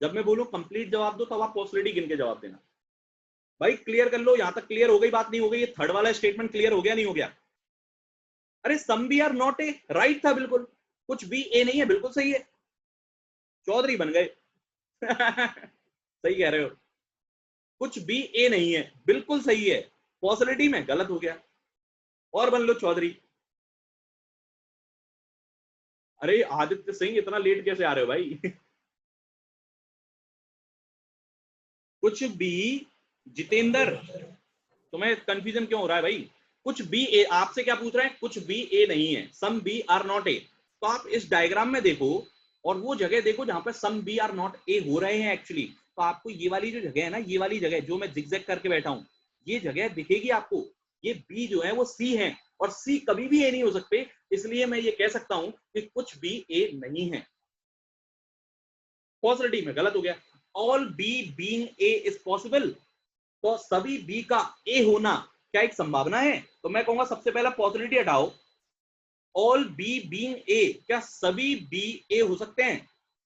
जब मैं बोलूं कंप्लीट जवाब दो तब आप पॉसिबिलिटी गिन के जवाब देना। भाई क्लियर कर लो, यहां तक क्लियर हो गई, बात नहीं हो गई, ये थर्ड वाला स्टेटमेंट क्लियर हो गया नहीं हो गया। अरे some B are not A right था बिल्कुल, कुछ बी ए नहीं है, बिल्कुल सही है, चौधरी बन गए सही कह रहे हो। कुछ बी ए नहीं है, बिल्कुल सही है, पॉसिबिलिटी में गलत हो गया। और बन लो चौधरी। अरे आदित्य सिंह इतना लेट कैसे आ रहे हो भाई? कुछ बी, जितेंद्र तुम्हें कंफ्यूजन क्यों हो रहा है भाई? कुछ बी ए, आपसे क्या पूछ रहे हैं? कुछ बी ए नहीं है, some B are not A. तो आप इस डायग्राम में देखो और वो जगह देखो जहां पर some B are not A हो रहे हैं एक्चुअली। तो आपको ये वाली जो जगह है ना, ये वाली जगह जो मैं जिगजैग करके बैठा हूं, ये जगह दिखेगी आपको। ये बी जो है वो सी है, और सी कभी भी ए नहीं हो सकते। इसलिए मैं ये कह सकता हूं कि कुछ बी ए नहीं है। पॉसिबिलिटी में गलत हो गया। All B being a is possible. तो सभी बी का ए होना क्या एक संभावना है? तो मैं कहूंगा सबसे पहला पॉसिबिलिटी हटाओ, ऑल बी बीइंग ए, क्या सभी बी ए हो सकते हैं?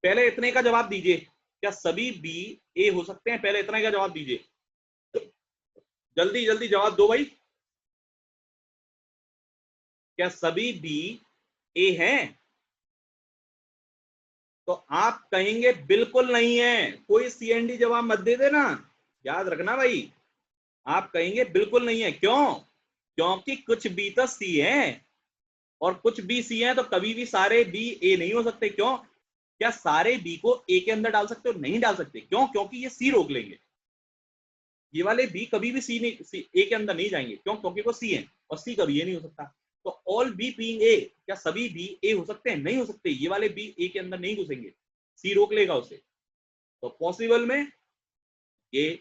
पहले इतने का जवाब दीजिए, क्या सभी बी ए हो सकते हैं? पहले इतने का जवाब दीजिए, जल्दी जल्दी जवाब दो भाई। क्या सभी बी ए हैं? तो आप कहेंगे बिल्कुल नहीं है। कोई सीएनडी जवाब मत दे देना, याद रखना भाई। आप कहेंगे बिल्कुल नहीं है। क्यों? क्योंकि कुछ बी तो सी है, और कुछ बी सी है, तो कभी भी सारे बी ए नहीं हो सकते। क्यों? क्या सारे बी को ए के अंदर डाल सकते हो? नहीं डाल सकते। क्यों? क्योंकि ये सी रोक लेंगे। ये वाले बी कभी भी सी नहीं, ए के अंदर नहीं जाएंगे। क्यों? क्योंकि वो सी है, और सी कभी ये नहीं हो सकता। तो ऑल बी बीइंग ए, क्या सभी बी ए हो सकते हैं? नहीं हो सकते। ये वाले बी ए के अंदर नहीं घुसेंगे, सी रोक लेगा उसे। तो पॉसिबल में ये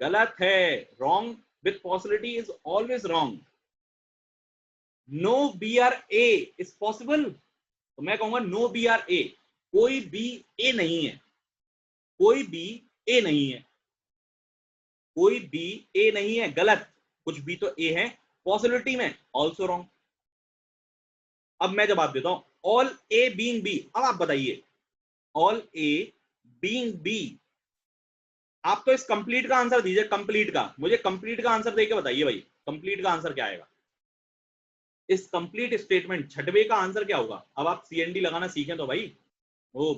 गलत है, wrong. With possibility is always wrong. No B are A is possible. तो मैं कहूंगा नो बी आर ए, कोई बी ए नहीं है, कोई बी ए नहीं है, कोई बी ए नहीं है, गलत। कुछ बी तो ए है, पॉसिबिलिटी में ऑल्सो रॉन्ग। अब मैं जवाब देता हूं, ऑल ए बीइंग बी। अब आप बताइए, ऑल ए बीइंग बी। आप तो इस कंप्लीट का आंसर दीजिए, कंप्लीट का। मुझे कंप्लीट का आंसर देके बताइए भाई, कंप्लीट का आंसर क्या आएगा? इस कंप्लीट स्टेटमेंट छठवे का आंसर क्या होगा? अब आप सीएनडी लगाना सीखें तो भाई, वो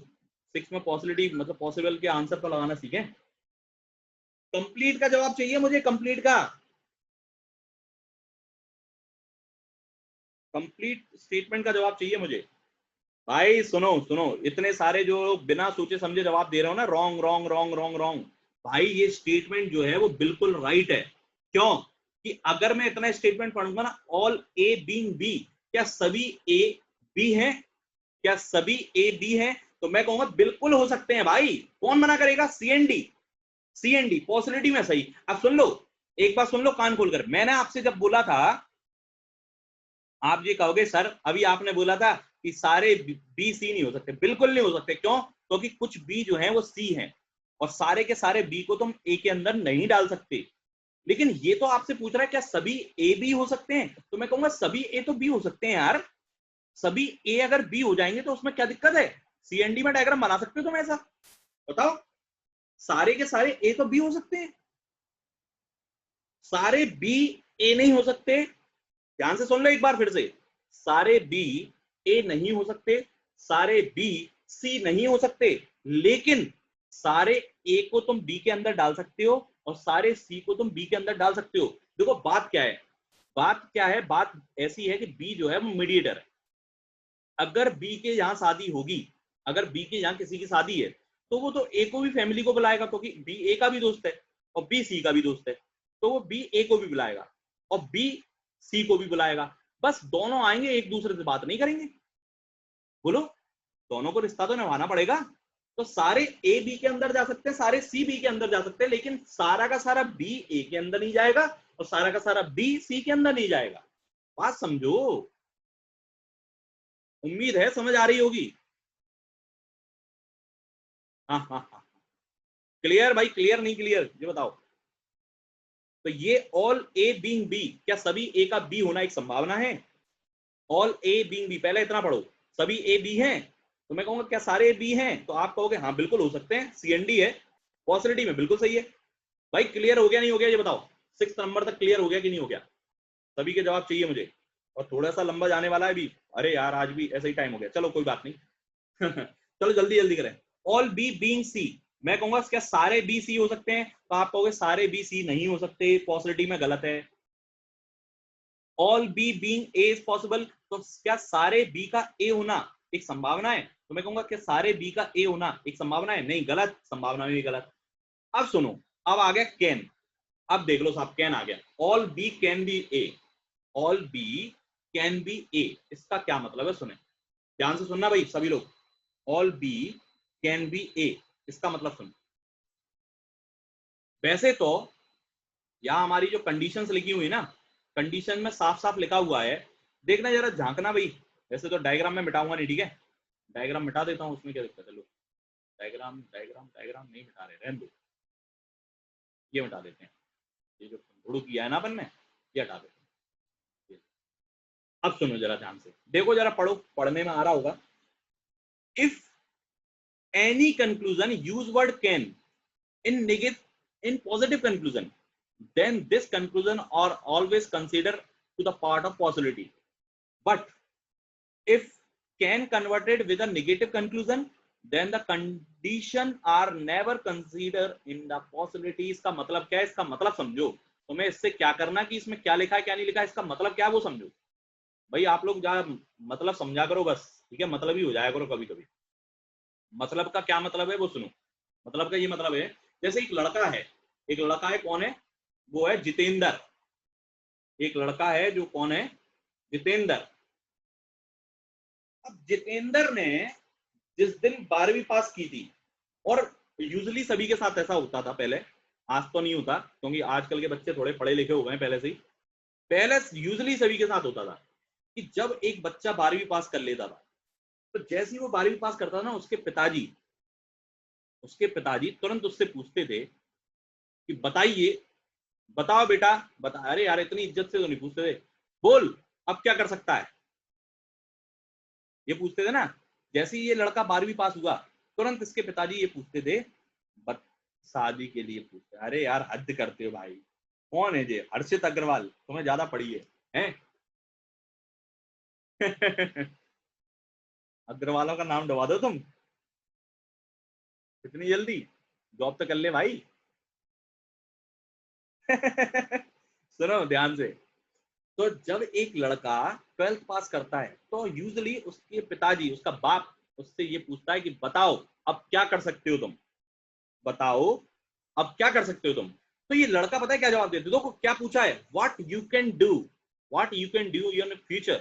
6 में पॉसिबिलिटी मतलब पॉसिबल के आंसर पर लगाना सीखें। कंप्लीट का जवाब चाहिए मुझे, कंप्लीट का, कंप्लीट स्टेटमेंट का जवाब चाहिए मुझे। भाई सुनो सुनो, इतने सारे जो बिना सोचे समझे जवाब दे रहे हो ना, wrong wrong wrong wrong wrong. भाई ये स्टेटमेंट जो है वो बिल्कुल राइट है। क्यों? कि अगर मैं इतना स्टेटमेंट पढ़ूंगा ना, ऑल ए बीइंग बी, क्या सभी ए बी हैं? क्या सभी ए बी हैं? तो मैं कहूंगा बिल्कुल हो सकते हैं भाई। कौन मना करेगा? सीएनडी, सीएनडी पॉसिबिलिटी में सही। अब सुन लो, एक बात सुन लो कान खोलकर। मैंने आपसे जब बोला था, आप ये कहोगे सर अभी आपने बोला था कि सारे बी सी नहीं हो सकते। बिल्कुल नहीं हो सकते। क्यों? क्योंकि कुछ बी जो है वो सी है, और सारे के सारे बी को तुम ए के अंदर नहीं डाल सकते। लेकिन ये तो आपसे पूछ रहा है क्या सभी ए बी हो सकते हैं? तो मैं कहूंगा सभी ए तो बी हो सकते हैं यार। सभी ए अगर बी हो जाएंगे तो उसमें क्या दिक्कत है? सीएनडी में डायग्राम बना सकते हो तुम ऐसा? बताओ, सारे के सारे ए तो बी हो सकते हैं, सारे बी ए नहीं हो सकते। ध्यान से सुन लो एक बार फिर से, सारे बी ए नहीं हो सकते, सारे बी सी नहीं हो सकते, लेकिन सारे ए को तुम बी के अंदर डाल सकते हो, और सारे सी को तुम बी के अंदर डाल सकते हो। देखो बात क्या है, बात क्या है, बात ऐसी है कि बी जो है वो मीडिएटर है। अगर बी के यहां शादी होगी, अगर बी के यहां किसी की शादी है, तो वो तो ए को भी फैमिली को बुलाएगा, क्योंकि बी ए का भी दोस्त है और बी सी का भी दोस्त है। तो वो बी ए को भी बुलाएगा और बी सी को भी बुलाएगा। बस दोनों आएंगे, एक दूसरे से बात नहीं करेंगे। बोलो, दोनों को रिश्ता तो निभाना पड़ेगा। तो सारे ए बी के अंदर जा सकते हैं, सारे सी बी के अंदर जा सकते हैं, लेकिन सारा का सारा बी ए के अंदर नहीं जाएगा और सारा का सारा बी सी के अंदर नहीं जाएगा। बात समझो, उम्मीद है समझ आ रही होगी। हाँ हाँ हाँ, क्लियर भाई? क्लियर नहीं क्लियर ये बताओ। तो ये ऑल ए बीइंग बी, क्या सभी ए का बी होना एक संभावना है? ऑल ए बीइंग बी, पहले इतना पढ़ो, सभी ए बी हैं। तो मैं कहूंगा क्या सारे बी हैं? तो आप कहोगे हाँ बिल्कुल हो सकते हैं, सीएनडी है, पॉसिबिलिटी में बिल्कुल सही है। भाई क्लियर हो गया नहीं हो गया ये बताओ? 6 नंबर तक क्लियर हो गया कि नहीं हो गया? सभी के जवाब चाहिए मुझे, और थोड़ा सा लंबा जाने वाला है भी। अरे यार आज भी ऐसा ही टाइम हो गया, चलो कोई बात नहीं। चलो जल्दी जल्दी करें। ऑल बी बीइंग सी, मैं कहूंगा क्या सारे बी सी हो सकते हैं, तो आप कहोगे सारे बी सी नहीं हो सकते, पॉसिबिलिटी में गलत है। All B being a is possible, तो क्या सारे बी का ए होना एक संभावना है, तो मैं कहूंगा क्या सारे बी का ए होना एक संभावना है, नहीं, गलत, संभावना में भी गलत। अब सुनो, अब आ गया कैन। अब देख लो साहब, कैन आ गया, all B can be A, all B can be A, इसका क्या मतलब है? सुने ध्यान से सुनना भाई सभी लोग, all B can be A, इसका मतलब सुन। वैसे तो यहां हमारी जो कंडीशंस लिखी हुई ना, कंडीशन में साफ साफ लिखा हुआ है, देखना जरा, झांकना भाई। वैसे तो डायग्राम में मिटाऊंगा नहीं, ठीक है, डायग्राम मिटा देता हूं, उसमें क्या दिक्कत है। लो डायग्राम डायग्राम डायग्राम नहीं मिटा रहे, रहने दो, ये मिटा देते हैं, ये जो गुड़ू किया है ना अपन ने, ये हटा देते हैं। अब सुनो जरा ध्यान से, देखो जरा, पढ़ो, पढ़ने में आ रहा होगा। If any conclusion use word can in negative, in positive conclusion, then this conclusion are always considered to the part of possibility. But if can converted with a negative conclusion, then the condition are never considered in the possibility. इसका मतलब क्या है? इसका मतलब समझो, तुम्हें इससे क्या करना कि इसमें क्या लिखा है क्या नहीं लिखा है, इसका मतलब क्या है वो समझो भाई। आप लोग जा मतलब समझा करो बस, ठीक है, मतलब ही हो जाया करो कभी कभी। मतलब का क्या मतलब है वो सुनो। मतलब का ये मतलब है, जैसे एक लड़का है, एक लड़का है, कौन है वो? है जितेंद्र। एक लड़का है जो कौन है? जितेंद्र। अब जितेंद्र ने जिस दिन 12वीं पास की थी, और यूजुअली सभी के साथ ऐसा होता था पहले, आज तो नहीं होता क्योंकि आजकल के बच्चे थोड़े पढ़े लिखे हो गए पहले से ही। पहले यूजुअली सभी के साथ होता था कि जब एक बच्चा 12वीं पास कर लेता था, तो जैसे ही वो 12वीं पास करता था ना, उसके पिताजी तुरंत उससे पूछते थे कि बताइए, बताओ बेटा, बता। अरे यार इतनी इज्जत से तो नहीं पूछते थे, बोल अब क्या कर सकता है, ये पूछते थे ना। जैसे ही ये लड़का 12वीं पास हुआ, तुरंत इसके पिताजी ये पूछते थे, शादी के लिए पूछते। अरे यार हद करते हो भाई, कौन है ये? हर्षित अग्रवाल, तुम्हें ज्यादा पड़ी है? अग्रवालों का नाम दबा दो तुम इतनी जल्दी, जॉब तो कर ले भाई। सुनो ध्यान से, तो जब एक लड़का 12th पास करता है, तो यूजुअली उसके पिताजी, उसका बाप उससे ये पूछता है कि बताओ अब क्या कर सकते हो तुम, बताओ अब क्या कर सकते हो तुम। तो ये लड़का पता है क्या जवाब देते? देखो क्या पूछा है, what you can do, what you can do in future.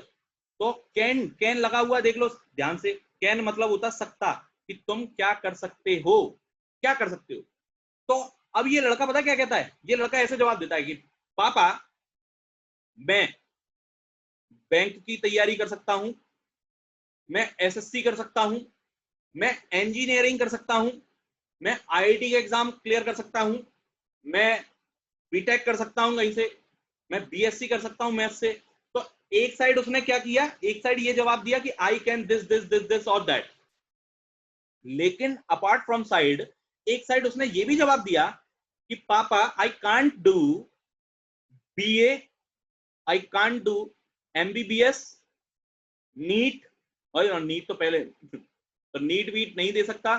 तो कैन, कैन लगा हुआ, देख लो ध्यान से, कैन मतलब होता सकता, कि तुम क्या कर सकते हो, क्या कर सकते हो। तो अब ये लड़का पता क्या कहता है? ये लड़का ऐसे जवाब देता है कि पापा मैं बैंक की तैयारी कर सकता हूं, मैं एसएससी कर सकता हूं, मैं इंजीनियरिंग कर सकता हूं, मैं आईआईटी का एग्जाम क्लियर कर सकता हूं, मैं बीटेक कर सकता हूं कहीं से, मैं बीएससी कर सकता हूं मैथ से। तो एक साइड उसने क्या किया, एक साइड ये जवाब दिया कि I can this this this this और दैट, लेकिन अपार्ट फ्रॉम साइड, एक साइड उसने ये भी जवाब दिया कि पापा I can't do BA, I can't do MBBS, NEET, और नीट तो पहले, तो नीट वीट नहीं दे सकता,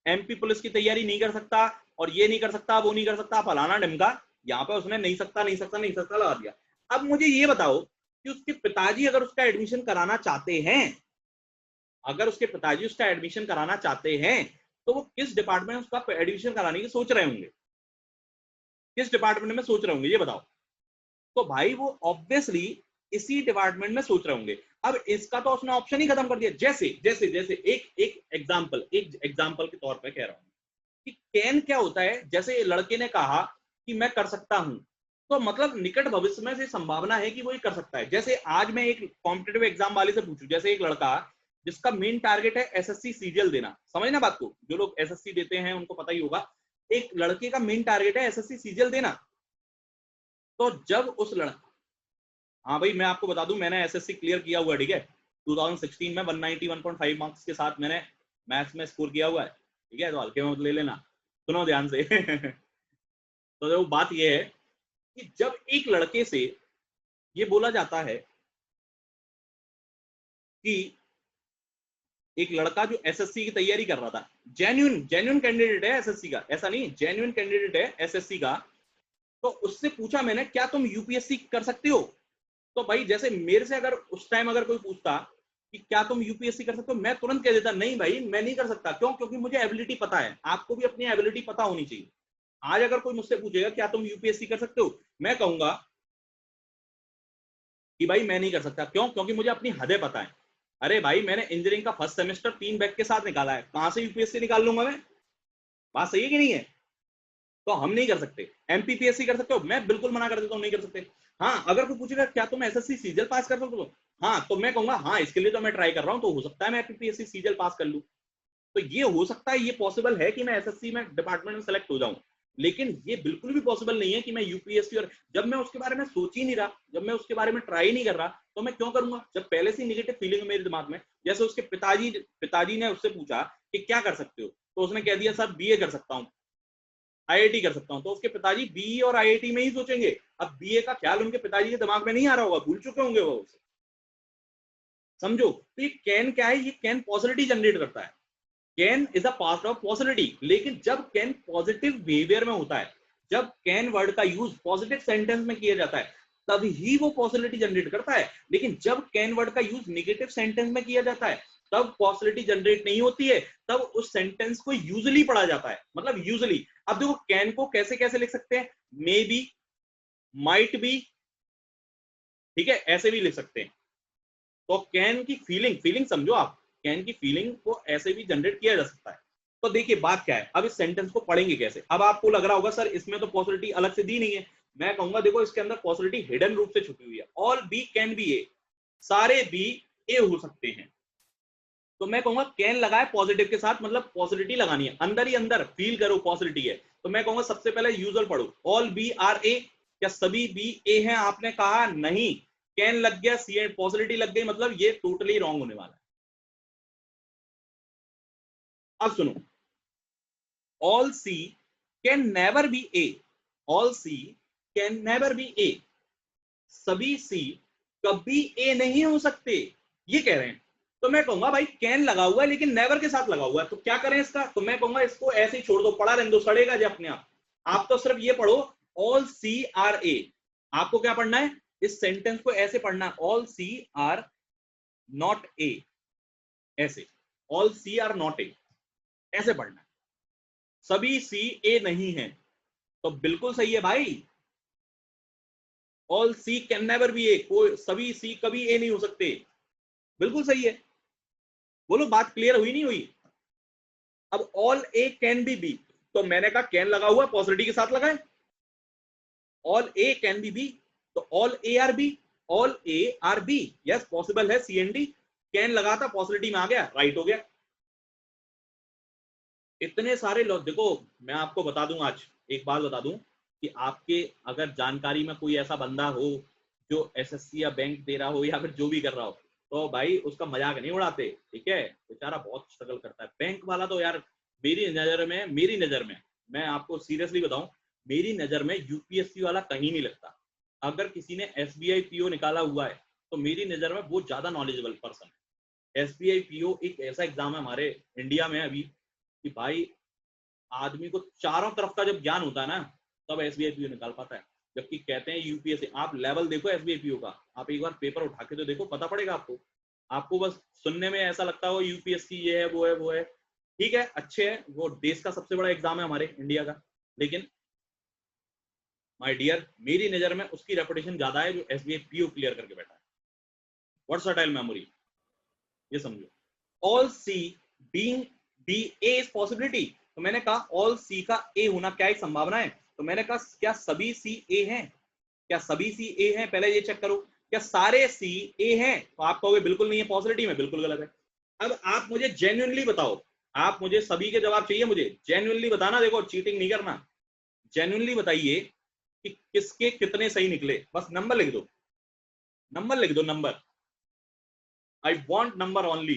एमपी पुलिस की तैयारी नहीं कर सकता, और ये नहीं कर सकता, वो नहीं कर सकता, फलाना ढिमका। यहाँ पे उसने नहीं सकता नहीं सकता नहीं सकता लगा दिया। अब मुझे ये बताओ कि उसके पिताजी अगर उसका एडमिशन कराना चाहते हैं, अगर उसके पिताजी उसका एडमिशन कराना चाहते हैं, तो वो किस डिपार्टमेंट में उसका एडमिशन कराने की सोच रहे होंगे, किस डिपार्टमेंट में सोच रहे होंगे ये बताओ। तो भाई वो ऑब्वियसली इसी डिपार्टमेंट में सोच रहे होंगे। अब इसका तो उसने ऑप्शन ही खत्म कर दिया। जैसे जैसे जैसे एक एग्जांपल के तौर पे कह रहा हूं कि कैन क्या होता है, जैसे लड़के ने कहा कि मैं कर सकता हूं, तो मतलब निकट भविष्य में से संभावना है कि वो ये कर सकता है। जैसे आज मैं एक कॉम्पिटेटिव एग्जाम वाले से पूछूं, जैसे एक लड़का जिसका मेन टारगेट है एसएससी सीजीएल देना, समझना बात को, जो लोग एसएससी देते हैं उनको पता ही होगा, एक लड़के का मेन टारगेट है एसएससी सीजीएल देना। तो जब उस लड़का, हाँ भाई मैं आपको बता दूं, मैंने एसएससी क्लियर किया हुआ है, ठीक है, 2016 में 191.5 मार्क्स के साथ मैंने मैथ्स में स्कोर किया हुआ है, ठीक है, तो हल्के में मत ले लेना, सुनो ध्यान से। तो वो बात ये है कि जब एक लड़के से ये बोला जाता है कि एक लड़का जो एसएससी की तैयारी कर रहा था, जेन्युइन कैंडिडेट है एसएससी का, ऐसा नहीं, जेन्युइन कैंडिडेट है एसएससी का। तो उससे पूछा मैंने, क्या तुम यूपीएससी कर सकते हो? तो भाई जैसे मेरे से अगर उस टाइम अगर कोई पूछता कि क्या तुम यूपीएससी कर सकते हो, मैं तुरंत कह देता नहीं भाई मैं नहीं कर सकता। क्यों? क्योंकि मुझे एबिलिटी पता है। आपको भी अपनी एबिलिटी पता होनी चाहिए। आज अगर कोई मुझसे पूछेगा क्या तुम यूपीएससी कर सकते हो, मैं कहूंगा कि भाई मैं नहीं कर सकता। क्यों? क्योंकि मुझे अपनी हदें पता है। अरे भाई मैंने इंजीनियरिंग का फर्स्ट सेमेस्टर 3 बैक के साथ निकाला है, कहां से यूपीएससी निकाल लूंगा मैं? बात सही है कि नहीं है? तो हम नहीं कर सकते। एमपीपीएससी कर सकते हो? मैं बिल्कुल मना कर देता हूँ, नहीं कर सकते। हाँ, अगर कोई पूछेगा क्या तुम एसएससी सीजीएल पास कर सकते हो, हाँ, तो मैं कहूंगा हाँ इसके लिए तो मैं ट्राई कर रहा हूँ, तो हो सकता है मैं एमपीपीएससी सीजीएल पास कर लूँ। तो ये हो सकता है, ये पॉसिबल है कि मैं एसएससी में डिपार्टमेंट में सेलेक्ट हो जाऊं। लेकिन ये बिल्कुल भी पॉसिबल नहीं है कि मैं यूपीएससी, और जब मैं उसके बारे में सोच ही नहीं रहा, जब मैं उसके बारे में ट्राई नहीं कर रहा, तो मैं क्यों करूंगा? जब पहले से निगेटिव फीलिंग है मेरे दिमाग में। जैसे उसके पिताजी ने उससे पूछा कि क्या कर सकते हो, तो उसने कह दिया सर बीए कर सकता हूँ, आईआईटी कर सकता हूँ। तो उसके पिताजी बीई और आईआईटी में ही सोचेंगे। अब बीए का ख्याल उनके पिताजी के दिमाग में नहीं आ रहा होगा, भूल चुके होंगे वो उसे। समझो, तो ये कैन क्या है? ये कैन पॉजिटिविटी जनरेट करता है। Can is a part of positivity. लेकिन जब कैन पॉजिटिव बिहेवियर में होता है, जब कैन वर्ड का यूज पॉजिटिव सेंटेंस में किया जाता है, तभी वो पॉजिटिविटी जनरेट करता है। लेकिन जब कैन वर्ड का यूज नेगेटिव सेंटेंस में किया जाता है, तब पॉजिटिविटी जनरेट नहीं होती है, तब उस सेंटेंस को यूजली पढ़ा जाता है। मतलब यूजली। अब देखो कैन को कैसे कैसे लिख सकते हैं? मे बी, माइट बी, ठीक है, ऐसे भी लिख सकते हैं। तो कैन की फीलिंग समझो आप, कैन की फीलिंग को ऐसे भी जनरेट किया जा सकता है। तो देखिए बात क्या है, अब इस सेंटेंस को पढ़ेंगे कैसे? अब आपको लग रहा होगा सर इसमें तो पॉसिबिलिटी अलग से दी नहीं है। मैं कहूंगा देखो इसके अंदर पॉसिबिलिटी हिडन रूप से छुपी हुई है। ऑल बी कैन बी ए, सारे बी ए हो सकते हैं। तो मैं कहूंगा कैन लगाए पॉजिटिव के साथ, मतलब पॉजिटिविटी लगानी है, अंदर ही अंदर फील करो पॉजिटिविटी है। तो मैं कहूंगा सबसे पहले यूजुअल पढ़ो, ऑल बी आर ए। क्या सभी बी ए हैं? आपने कहा नहीं। कैन लग गया, सी एंड पॉजिटिविटी लग गई, मतलब ये टोटली रॉन्ग होने वाला है। अब सुनो, all C can never be A, all C can never be A, सभी सी कभी ए नहीं हो सकते, ये कह रहे हैं। तो मैं कहूंगा भाई कैन लगा हुआ है लेकिन नेवर के साथ लगा हुआ है, तो क्या करें इसका? तो मैं कहूंगा इसको ऐसे ही छोड़ दो, पढ़ा रहने दो, सड़ेगा जो अपने आप तो सिर्फ ये पढ़ो, ऑल सी आर ए। आपको क्या पढ़ना है? इस सेंटेंस को ऐसे पढ़ना, all C are not A, ऐसे, all C are not A, ऐसे पढ़ना है। सभी सी ए नहीं है, तो बिल्कुल सही है भाई। All C can never be A, कोई सभी सी कभी ए नहीं हो सकते, बिल्कुल सही है। बोलो बात क्लियर हुई नहीं हुई? अब all A can be B, तो मैंने कहा कैन लगा हुआ पॉजिटिव के साथ लगाए, all A can be B, तो all A are B, all A are B, yes possible है सी एंड डी। कैन लगा था पॉजिटिव में आ गया, राइट हो गया। इतने सारे लोग, देखो मैं आपको बता दूं, आज एक बात बता दूं कि आपके अगर जानकारी में कोई ऐसा बंदा हो जो एसएससी या बैंक दे रहा हो या फिर जो भी कर रहा हो, तो भाई उसका मजाक नहीं उड़ाते, ठीक है? बेचारा बहुत स्ट्रगल करता है। बैंक वाला तो यार मेरी नजर में मैं आपको सीरियसली बताऊं, मेरी नजर में यूपीएससी वाला कहीं नहीं लगता। अगर किसी ने एसबीआई पीओ निकाला हुआ है तो मेरी नजर में वो ज्यादा नॉलेजेबल पर्सन है। एसबीआई पीओ एक ऐसा एग्जाम है हमारे इंडिया में अभी कि भाई आदमी को चारों तरफ का जब ज्ञान होता है ना, तब एसबीआई पीओ निकाल पाता है। जबकि कहते हैं यूपीएससी, आप लेवल देखो एसबीआई पीओ का, आप एक बार पेपर उठा के तो देखो, पता पड़ेगा आपको। आपको बस सुनने में ऐसा लगता हो यूपीएससी ये है वो है वो है, ठीक है, अच्छे है, वो देश का सबसे बड़ा एग्जाम है हमारे इंडिया का, लेकिन माय डियर मेरी नजर में उसकी रेपुटेशन ज्यादा है जो एसबीआई पीओ क्लियर करके बैठा है। वर्सटाइल मेमोरी, ये समझो। All C being B A is possibility, तो मैंने कहा ऑल सी का ए होना क्या एक संभावना है। तो मैंने कहा क्या सभी सी ए हैं? क्या सभी सी ए हैं? पहले ये चेक करो, क्या सारे सी ए हैं? तो आप कहोगे बिल्कुल नहीं है, पॉसिबिलिटी में बिल्कुल गलत है। अब आप मुझे जेन्युइनली बताओ, आप मुझे सभी के जवाब चाहिए, मुझे जेन्युइनली बताना, देखो चीटिंग नहीं करना, जेन्युइनली बताइए कि किसके कितने सही निकले। बस नंबर लिख दो, नंबर लिख दो, number, I want number only.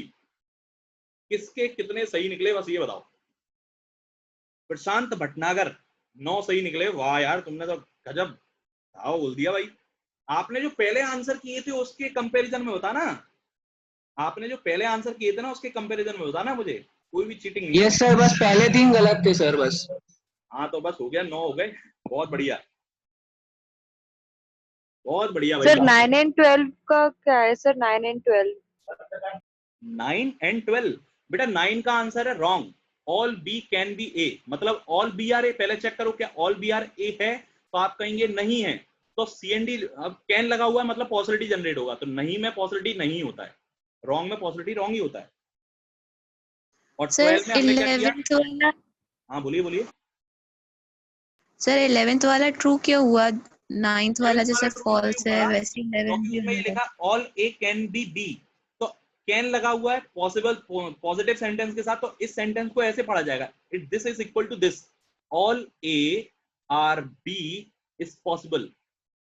किसके कितने सही निकले बस ये बताओ। प्रशांत भटनागर 9 सही निकले, वाह यार तुमने तो गजब भाव बोल दिया भाई। आपने जो पहले आंसर किए थे उसके कंपैरिजन में बता ना, आपने जो पहले आंसर किए थे ना उसके कंपैरिजन में बताना मुझे, कोई भी चीटिंग नहीं। यस सर, बस पहले 3 गलत थे सर बस। हाँ तो बस हो गया, 9 हो गए, बहुत बढ़िया, बहुत बढ़िया भाई। सर 9 and 12 का क्या है सर? 9 and 12 9 and 12 बेटा 9 का आंसर है wrong, all B can be A, मतलब ऑल बी आर ए। पहले चेक करो क्या ऑल बी आर ए है, तो आप कहेंगे नहीं है, तो सी एन डी, अब कैन लगा हुआ है मतलब पॉसिबिलिटी जनरेट होगा, तो नहीं में पॉसिबिलिटी नहीं होता है, रॉन्ग में पॉसिबिलिटी रॉन्ग ही होता है। और सर 12 में हमने क्या किया? 11th वाला, हाँ बोलिए बोलिए। सर 11th वाला ट्रू क्यों हुआ? 9th वाला जैसे फॉल्स है वैसे 11th क्योंकि भी इसमें ये होगा। लिखा all A can be B, तो कैन लगा हुआ है पॉसिबल पॉजिटिव सेंटेंस के साथ, तो इस सेंटेंस को ऐसे पढ़ा जाएगा, it this is equal to this, all A are B is possible,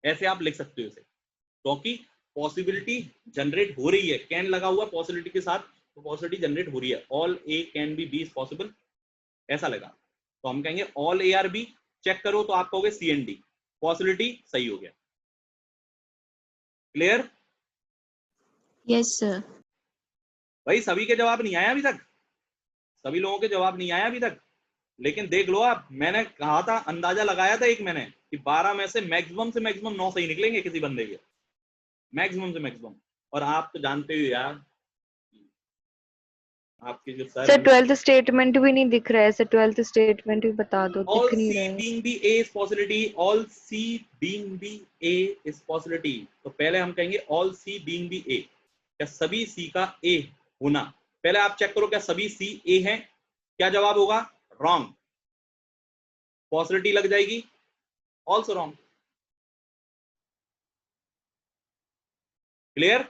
ऐसे आप लिख सकते हो इसे, क्योंकि पॉसिबिलिटी जनरेट हो रही है, कैन लगा हुआ पॉसिबिलिटी के साथ, तो पॉसिबिलिटी जनरेट हो रही है, all A can be B is possible, ऐसा लगा, तो हम कहेंगे all A are B. Check करो तो आप कहोगे सी एन डी, पॉसिबिलिटी सही हो गया। क्लियर? Yes sir. भाई सभी के जवाब नहीं आया अभी तक, सभी लोगों के जवाब नहीं आया अभी तक, लेकिन देख लो आप, मैंने कहा था, अंदाजा लगाया था एक मैंने कि 12 में से मैक्सिमम 9 सही निकलेंगे किसी बंदे के, मैक्सिमम से मैक्सिमम। और आप तो जानते हो यार, आपके जो सर 12th स्टेटमेंट भी नहीं दिख रहा है सर, 12th स्टेटमेंट भी बता दो, all दिख नहीं C रहा है। being B A is possibility, all C being B A is possibility, तो पहले हम कहेंगे all C being B A, क्या सभी C का A होना, पहले आप चेक करो क्या सभी C A हैं, क्या जवाब होगा? रॉन्ग, पॉसिबिलिटी लग जाएगी, ऑल्सो रॉन्ग। क्लियर?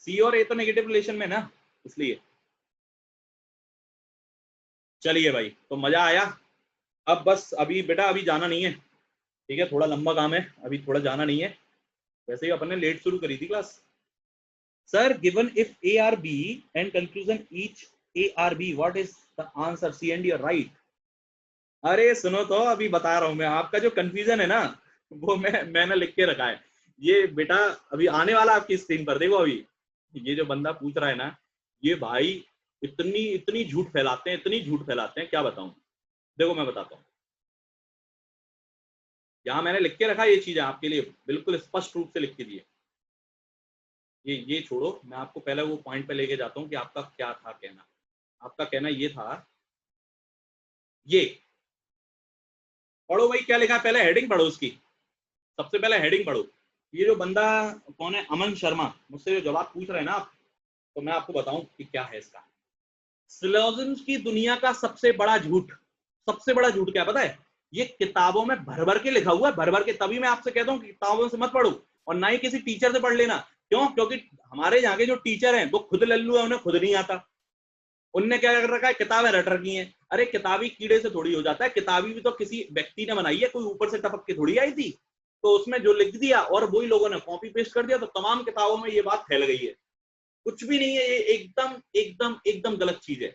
सी और ए तो नेगेटिव रिलेशन में ना, इसलिए। चलिए भाई, तो मजा आया। अब बस अभी बेटा अभी जाना नहीं है, ठीक है, थोड़ा लंबा काम है, अभी थोड़ा जाना नहीं है, वैसे ही अपन ने लेट शुरू करी थी class. Sir given if A are B and conclusion each A are B, what is the answer? C and D are right. अरे सुनो तो, अभी बता रहा हूं मैं, आपका जो कंफ्यूजन है ना वो मैंने लिख के रखा है, ये बेटा अभी आने वाला आपकी स्क्रीन पर, देखो अभी ये जो बंदा पूछ रहा है ना, ये भाई इतनी इतनी झूठ फैलाते हैं, इतनी झूठ फैलाते हैं, क्या बताऊं। देखो मैं बताता हूं, यहां मैंने लिख के रखा ये चीजें आपके लिए, बिल्कुल स्पष्ट रूप से लिख के दिए। ये छोड़ो, मैं आपको पहले वो पॉइंट पे लेके जाता हूं कि आपका क्या था कहना। आपका कहना ये था, ये पढ़ो भाई क्या लिखा है, पहले हेडिंग पढ़ो उसकी, सबसे पहले हेडिंग पढ़ो। ये जो बंदा कौन है, अमन शर्मा, मुझसे जो जवाब पूछ रहे हैं ना आप, तो मैं आपको बताऊं कि क्या है इसका। सिलोजिम्स की दुनिया का सबसे बड़ा झूठ, सबसे बड़ा झूठ क्या पता है? ये किताबों में भर भर के लिखा हुआ है, भर भर के, तभी मैं आपसे कहता हूं कि किताबों से मत पढ़ो, और ना ही किसी टीचर से पढ़ लेना। क्यों? क्योंकि हमारे यहाँ के जो टीचर हैं वो खुद लल्लू है, उन्हें खुद नहीं आता, उनने क्या कर रखा है, किताबें रट रखी हैं। अरे किताबी कीड़े से थोड़ी हो जाता है, किताबी भी तो किसी व्यक्ति ने बनाई है, कोई ऊपर से टपक के थोड़ी आई थी, तो उसमें जो लिख दिया और वही लोगों ने कॉपी पेस्ट कर दिया, तो तमाम किताबों में ये बात फैल गई है। कुछ भी नहीं है ये, एकदम एकदम एकदम गलत चीज है।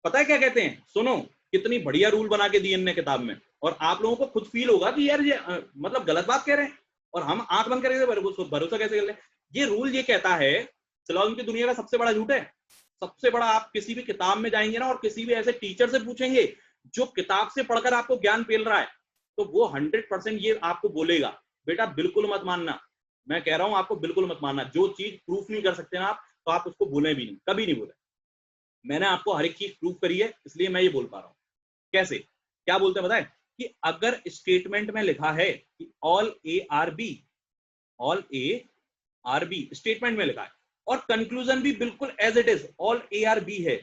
पता है क्या कहते हैं, सुनो, कितनी बढ़िया रूल बना के दिए इनने किताब में, और आप लोगों को खुद फील होगा कि यार ये मतलब गलत बात कह रहे हैं, और हम आंख बंद करके भरोसा कैसे कर ले। ये रूल ये कहता है, सिलोजिज्म की दुनिया का सबसे बड़ा झूठ है, सबसे बड़ा। आप किसी भी किताब में जाएंगे ना, और किसी भी ऐसे टीचर से पूछेंगे जो किताब से पढ़कर आपको ज्ञान पेल रहा है, तो वो 100% ये आपको बोलेगा, बेटा बिल्कुल मत मानना, मैं कह रहा हूं आपको बिल्कुल मत मानना, जो चीज प्रूफ नहीं कर सकते ना आप, तो आप उसको बोले भी नहीं, कभी नहीं बोले। मैंने आपको हर एक चीज प्रूफ करी है, इसलिए मैं ये बोल पा रहा हूं। कैसे, क्या बोलते हैं बताएं, कि अगर स्टेटमेंट में लिखा है कि all A are B, all A are B statement में लिखा है, और कंक्लूजन भी बिल्कुल as it is all A are B है,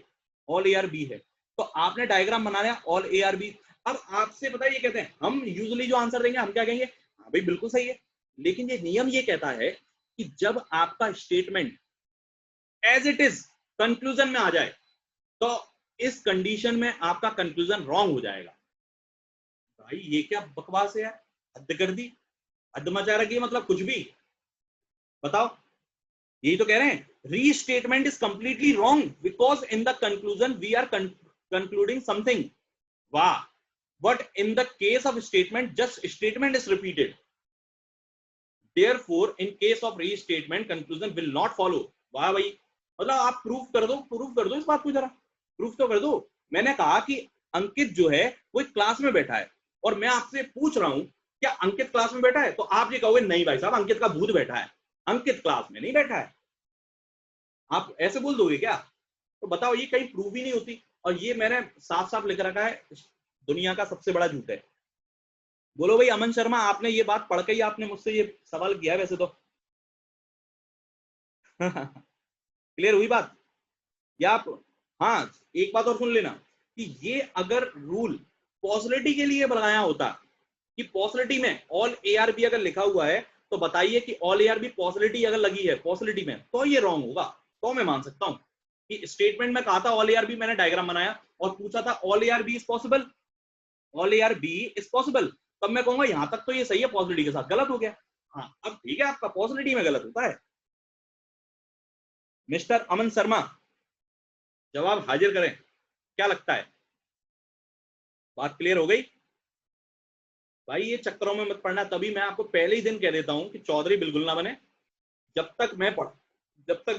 ऑल ए आर बी है, तो आपने डायग्राम बनाया ऑल ए आर बी। अब आपसे पता है ये कहते हैं, हम यूजुअली जो आंसर देंगे हम क्या कहेंगे, हाँ भाई बिल्कुल सही है, लेकिन ये नियम ये कहता है कि जब आपका statement as it is conclusion में आ जाए, तो इस कंडीशन में आपका कंक्लूजन रॉन्ग हो जाएगा। भाई ये क्या बकवास है यार, हद कर दी, हद मचा रखी, मतलब कुछ भी बताओ। यही तो कह रहे हैं, restatement is completely wrong because in the conclusion we are concluding something, वाह, but in the case of statement just statement is repeated. Therefore, in case of restatement, conclusion will not follow. वाह भाई, मतलब आप प्रूफ कर दो इस बात को, जरा प्रूफ तो कर दो। मैंने कहा कि अंकित जो है वो एक क्लास में बैठा है और मैं आपसे पूछ रहा हूं क्या अंकित क्लास में बैठा है, तो आप ये कहोगे नहीं भाई साहब अंकित का भूत बैठा है, अंकित क्लास में नहीं बैठा है। आप ऐसे बोल दोगे क्या? तो बताओ, ये कहीं प्रूफ ही नहीं होती। और ये मैंने साफ साफ लिख रखा है, दुनिया का सबसे बड़ा झूठ है। बोलो भाई अमन शर्मा, आपने ये बात पढ़ के ही आपने मुझसे ये सवाल किया है वैसे तो। क्लियर हुई बात? या आप, हाँ एक बात और सुन लेना कि ये अगर रूल पॉसिबिलिटी के लिए बनाया होता कि पॉसिबिलिटी में ऑल ARB अगर लिखा हुआ है तो बताइए कि ऑल ARB पॉसिबिलिटी अगर लगी है पॉसिबिलिटी में तो ये रॉन्ग होगा, तो मैं मान सकता हूं कि स्टेटमेंट में कहा था ऑल ARB, मैंने डायग्राम बनाया और पूछा था all ARB is possible, all ARB is possible, तब मैं कहूंगा यहां तक तो ये सही है, पॉसिबिलिटी के साथ गलत हो गया। हाँ अब ठीक है, आपका पॉसिबिलिटी में गलत होता है। मिस्टर अमन शर्मा जवाब हाजिर करें, क्या लगता है? बात क्लियर हो गई भाई? ये चक्करों में मत पड़ना, तभी मैं आपको पहले ही दिन कह देता हूं कि चौधरी बिल्कुल ना बने। जब तक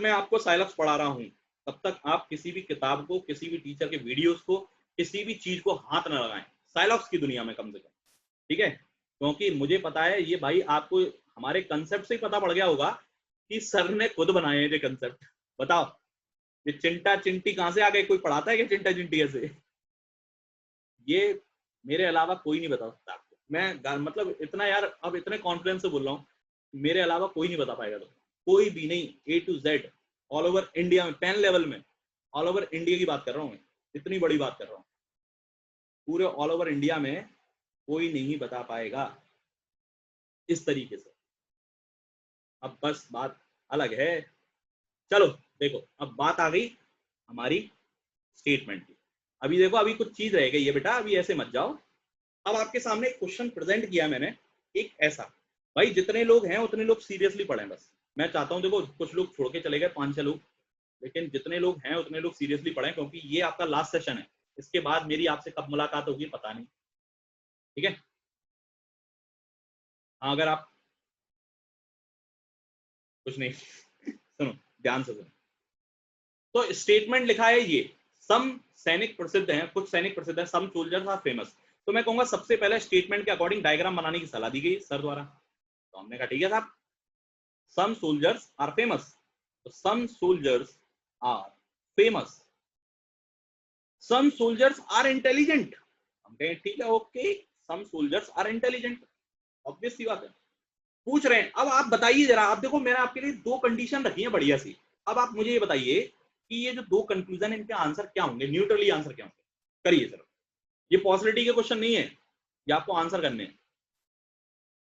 मैं आपको साइलैक्स पढ़ा रहा हूं तब तक आप किसी भी किताब को, किसी भी टीचर के वीडियोस को, किसी भी चीज को हाथ ना लगाएं, साइलैक्स की दुनिया में कम से कम, ठीक है? क्योंकि मुझे पता है ये भाई आपको हमारे कंसेप्ट से ही पता पड़ गया होगा कि सर ने खुद बनाए हैं ये कंसेप्ट। बताओ ये चिंटा चिंटी कहां से आ गए? कोई पढ़ाता है कि चिंटा चिंटी ऐसे? ये मेरे अलावा कोई नहीं बता सकता आपको। मैं मतलब इतना यार अब इतने कॉन्फिडेंस से बोल रहा हूँ, मेरे अलावा कोई नहीं बता पाएगा। तो कोई भी नहीं, A to Z all over India में, पेन लेवल में ऑल ओवर इंडिया की बात कर रहा हूँ मैं, इतनी बड़ी बात कर रहा हूँ, पूरे ऑल ओवर इंडिया में कोई नहीं बता पाएगा इस तरीके से। अब बस बात अलग है। चलो देखो, अब बात आ गई हमारी स्टेटमेंट की। अभी देखो, अभी कुछ चीज रह गई है बेटा, अभी ऐसे मत जाओ। अब आपके सामने एक क्वेश्चन प्रेजेंट किया मैंने, एक ऐसा, भाई जितने लोग हैं उतने लोग सीरियसली पढ़ें। बस मैं चाहता हूं, देखो कुछ लोग छोड़ के चले गए 5-6 लोग, लेकिन जितने लोग हैं उतने लोग सीरियसली पढ़ें, क्योंकि ये आपका लास्ट सेशन है। इसके बाद मेरी आपसे कब मुलाकात होगी पता नहीं, ठीक है? हाँ अगर आप कुछ नहीं सुनो ध्यान से सुनो। तो स्टेटमेंट लिखा है ये, सम सैनिक प्रसिद्ध हैं, कुछ सैनिक प्रसिद्ध हैं, सम सोल्जर्स आर फेमस। तो मैं कहूंगा सबसे पहले स्टेटमेंट के अकॉर्डिंग डायग्राम बनाने की सलाह दी गई सर द्वारा, तो हमने कहा ठीक है साहब, सम सोल्जर्स आर फेमस, तो some soldiers are famous, some soldiers are intelligent, हम कहें ठीक है okay, some soldiers are intelligent, obvious सी बात है। पूछ रहे हैं अब आप बताइए जरा, आप देखो मैंने आपके लिए 2 कंडीशन रखी है बढ़िया सी। अब आप मुझे ये बताइए कि ये जो 2 कंक्लूजन है इनके आंसर क्या होंगे, न्यूट्रली आंसर क्या होंगे? करिए सर, ये पॉसिबिलिटी के क्वेश्चन नहीं है, ये आपको आंसर करने हैं।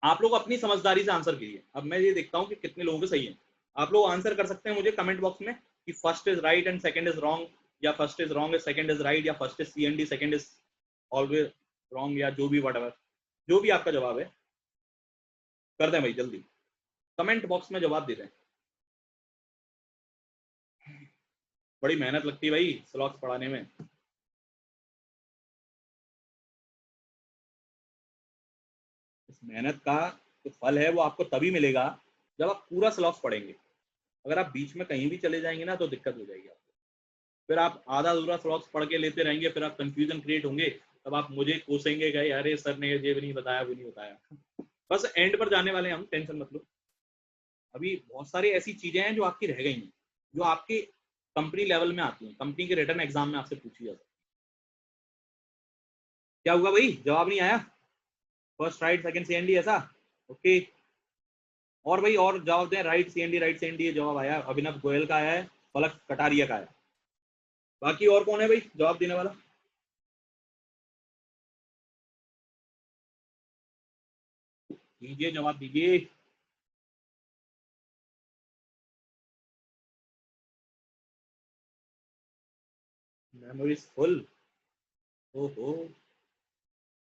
आप लोग अपनी समझदारी से आंसर कीजिए। अब मैं ये देखता हूं कि कितने लोगों के सही है। आप लोग आंसर कर सकते हैं मुझे कमेंट बॉक्स में कि first is right and second is wrong, या first is wrong second is right, या first is CND second is always wrong, या जो भी व्हाटएवर, जो भी आपका जवाब है कर दें भाई जल्दी, कमेंट बॉक्स में जवाब दे दें। बड़ी मेहनत लगती है भाई स्लॉग्स पढ़ाने में। इस मेहनत का जो फल है वो आपको तभी मिलेगा जब आप पूरा स्लॉग्स पढ़ेंगे। अगर आप बीच में कहीं भी चले जाएंगे ना तो दिक्कत हो जाएगी आपको, फिर आप आधा अधूरा स्लॉग्स पढ़ के लेते रहेंगे, फिर आप कंफ्यूजन क्रिएट होंगे, तब आप मुझे कोसेंगे गए अरे सर ने ये भी नहीं बताया, वो नहीं बताया। बस एंड पर जाने वाले हम, टेंशन मत लो। अभी बहुत सारी ऐसी चीजें हैं जो आपकी रह गई हैं, जो आपके कंपनी लेवल में आती हैं, कंपनी के रिटर्न एग्जाम में आपसे पूछी जाती है। क्या हुआ भाई, जवाब नहीं आया? फर्स्ट राइट सेकंड CND ऐसा? ओके, और भाई और जवाब दें, राइट CND ये जवाब आया, अभिनव गोयल का आया है, पलक कटारिया का आया। बाकी और कौन है भाई जवाब देने वाला? दीजिए जवाब दीजिए। मेमोरी फुल, ओहो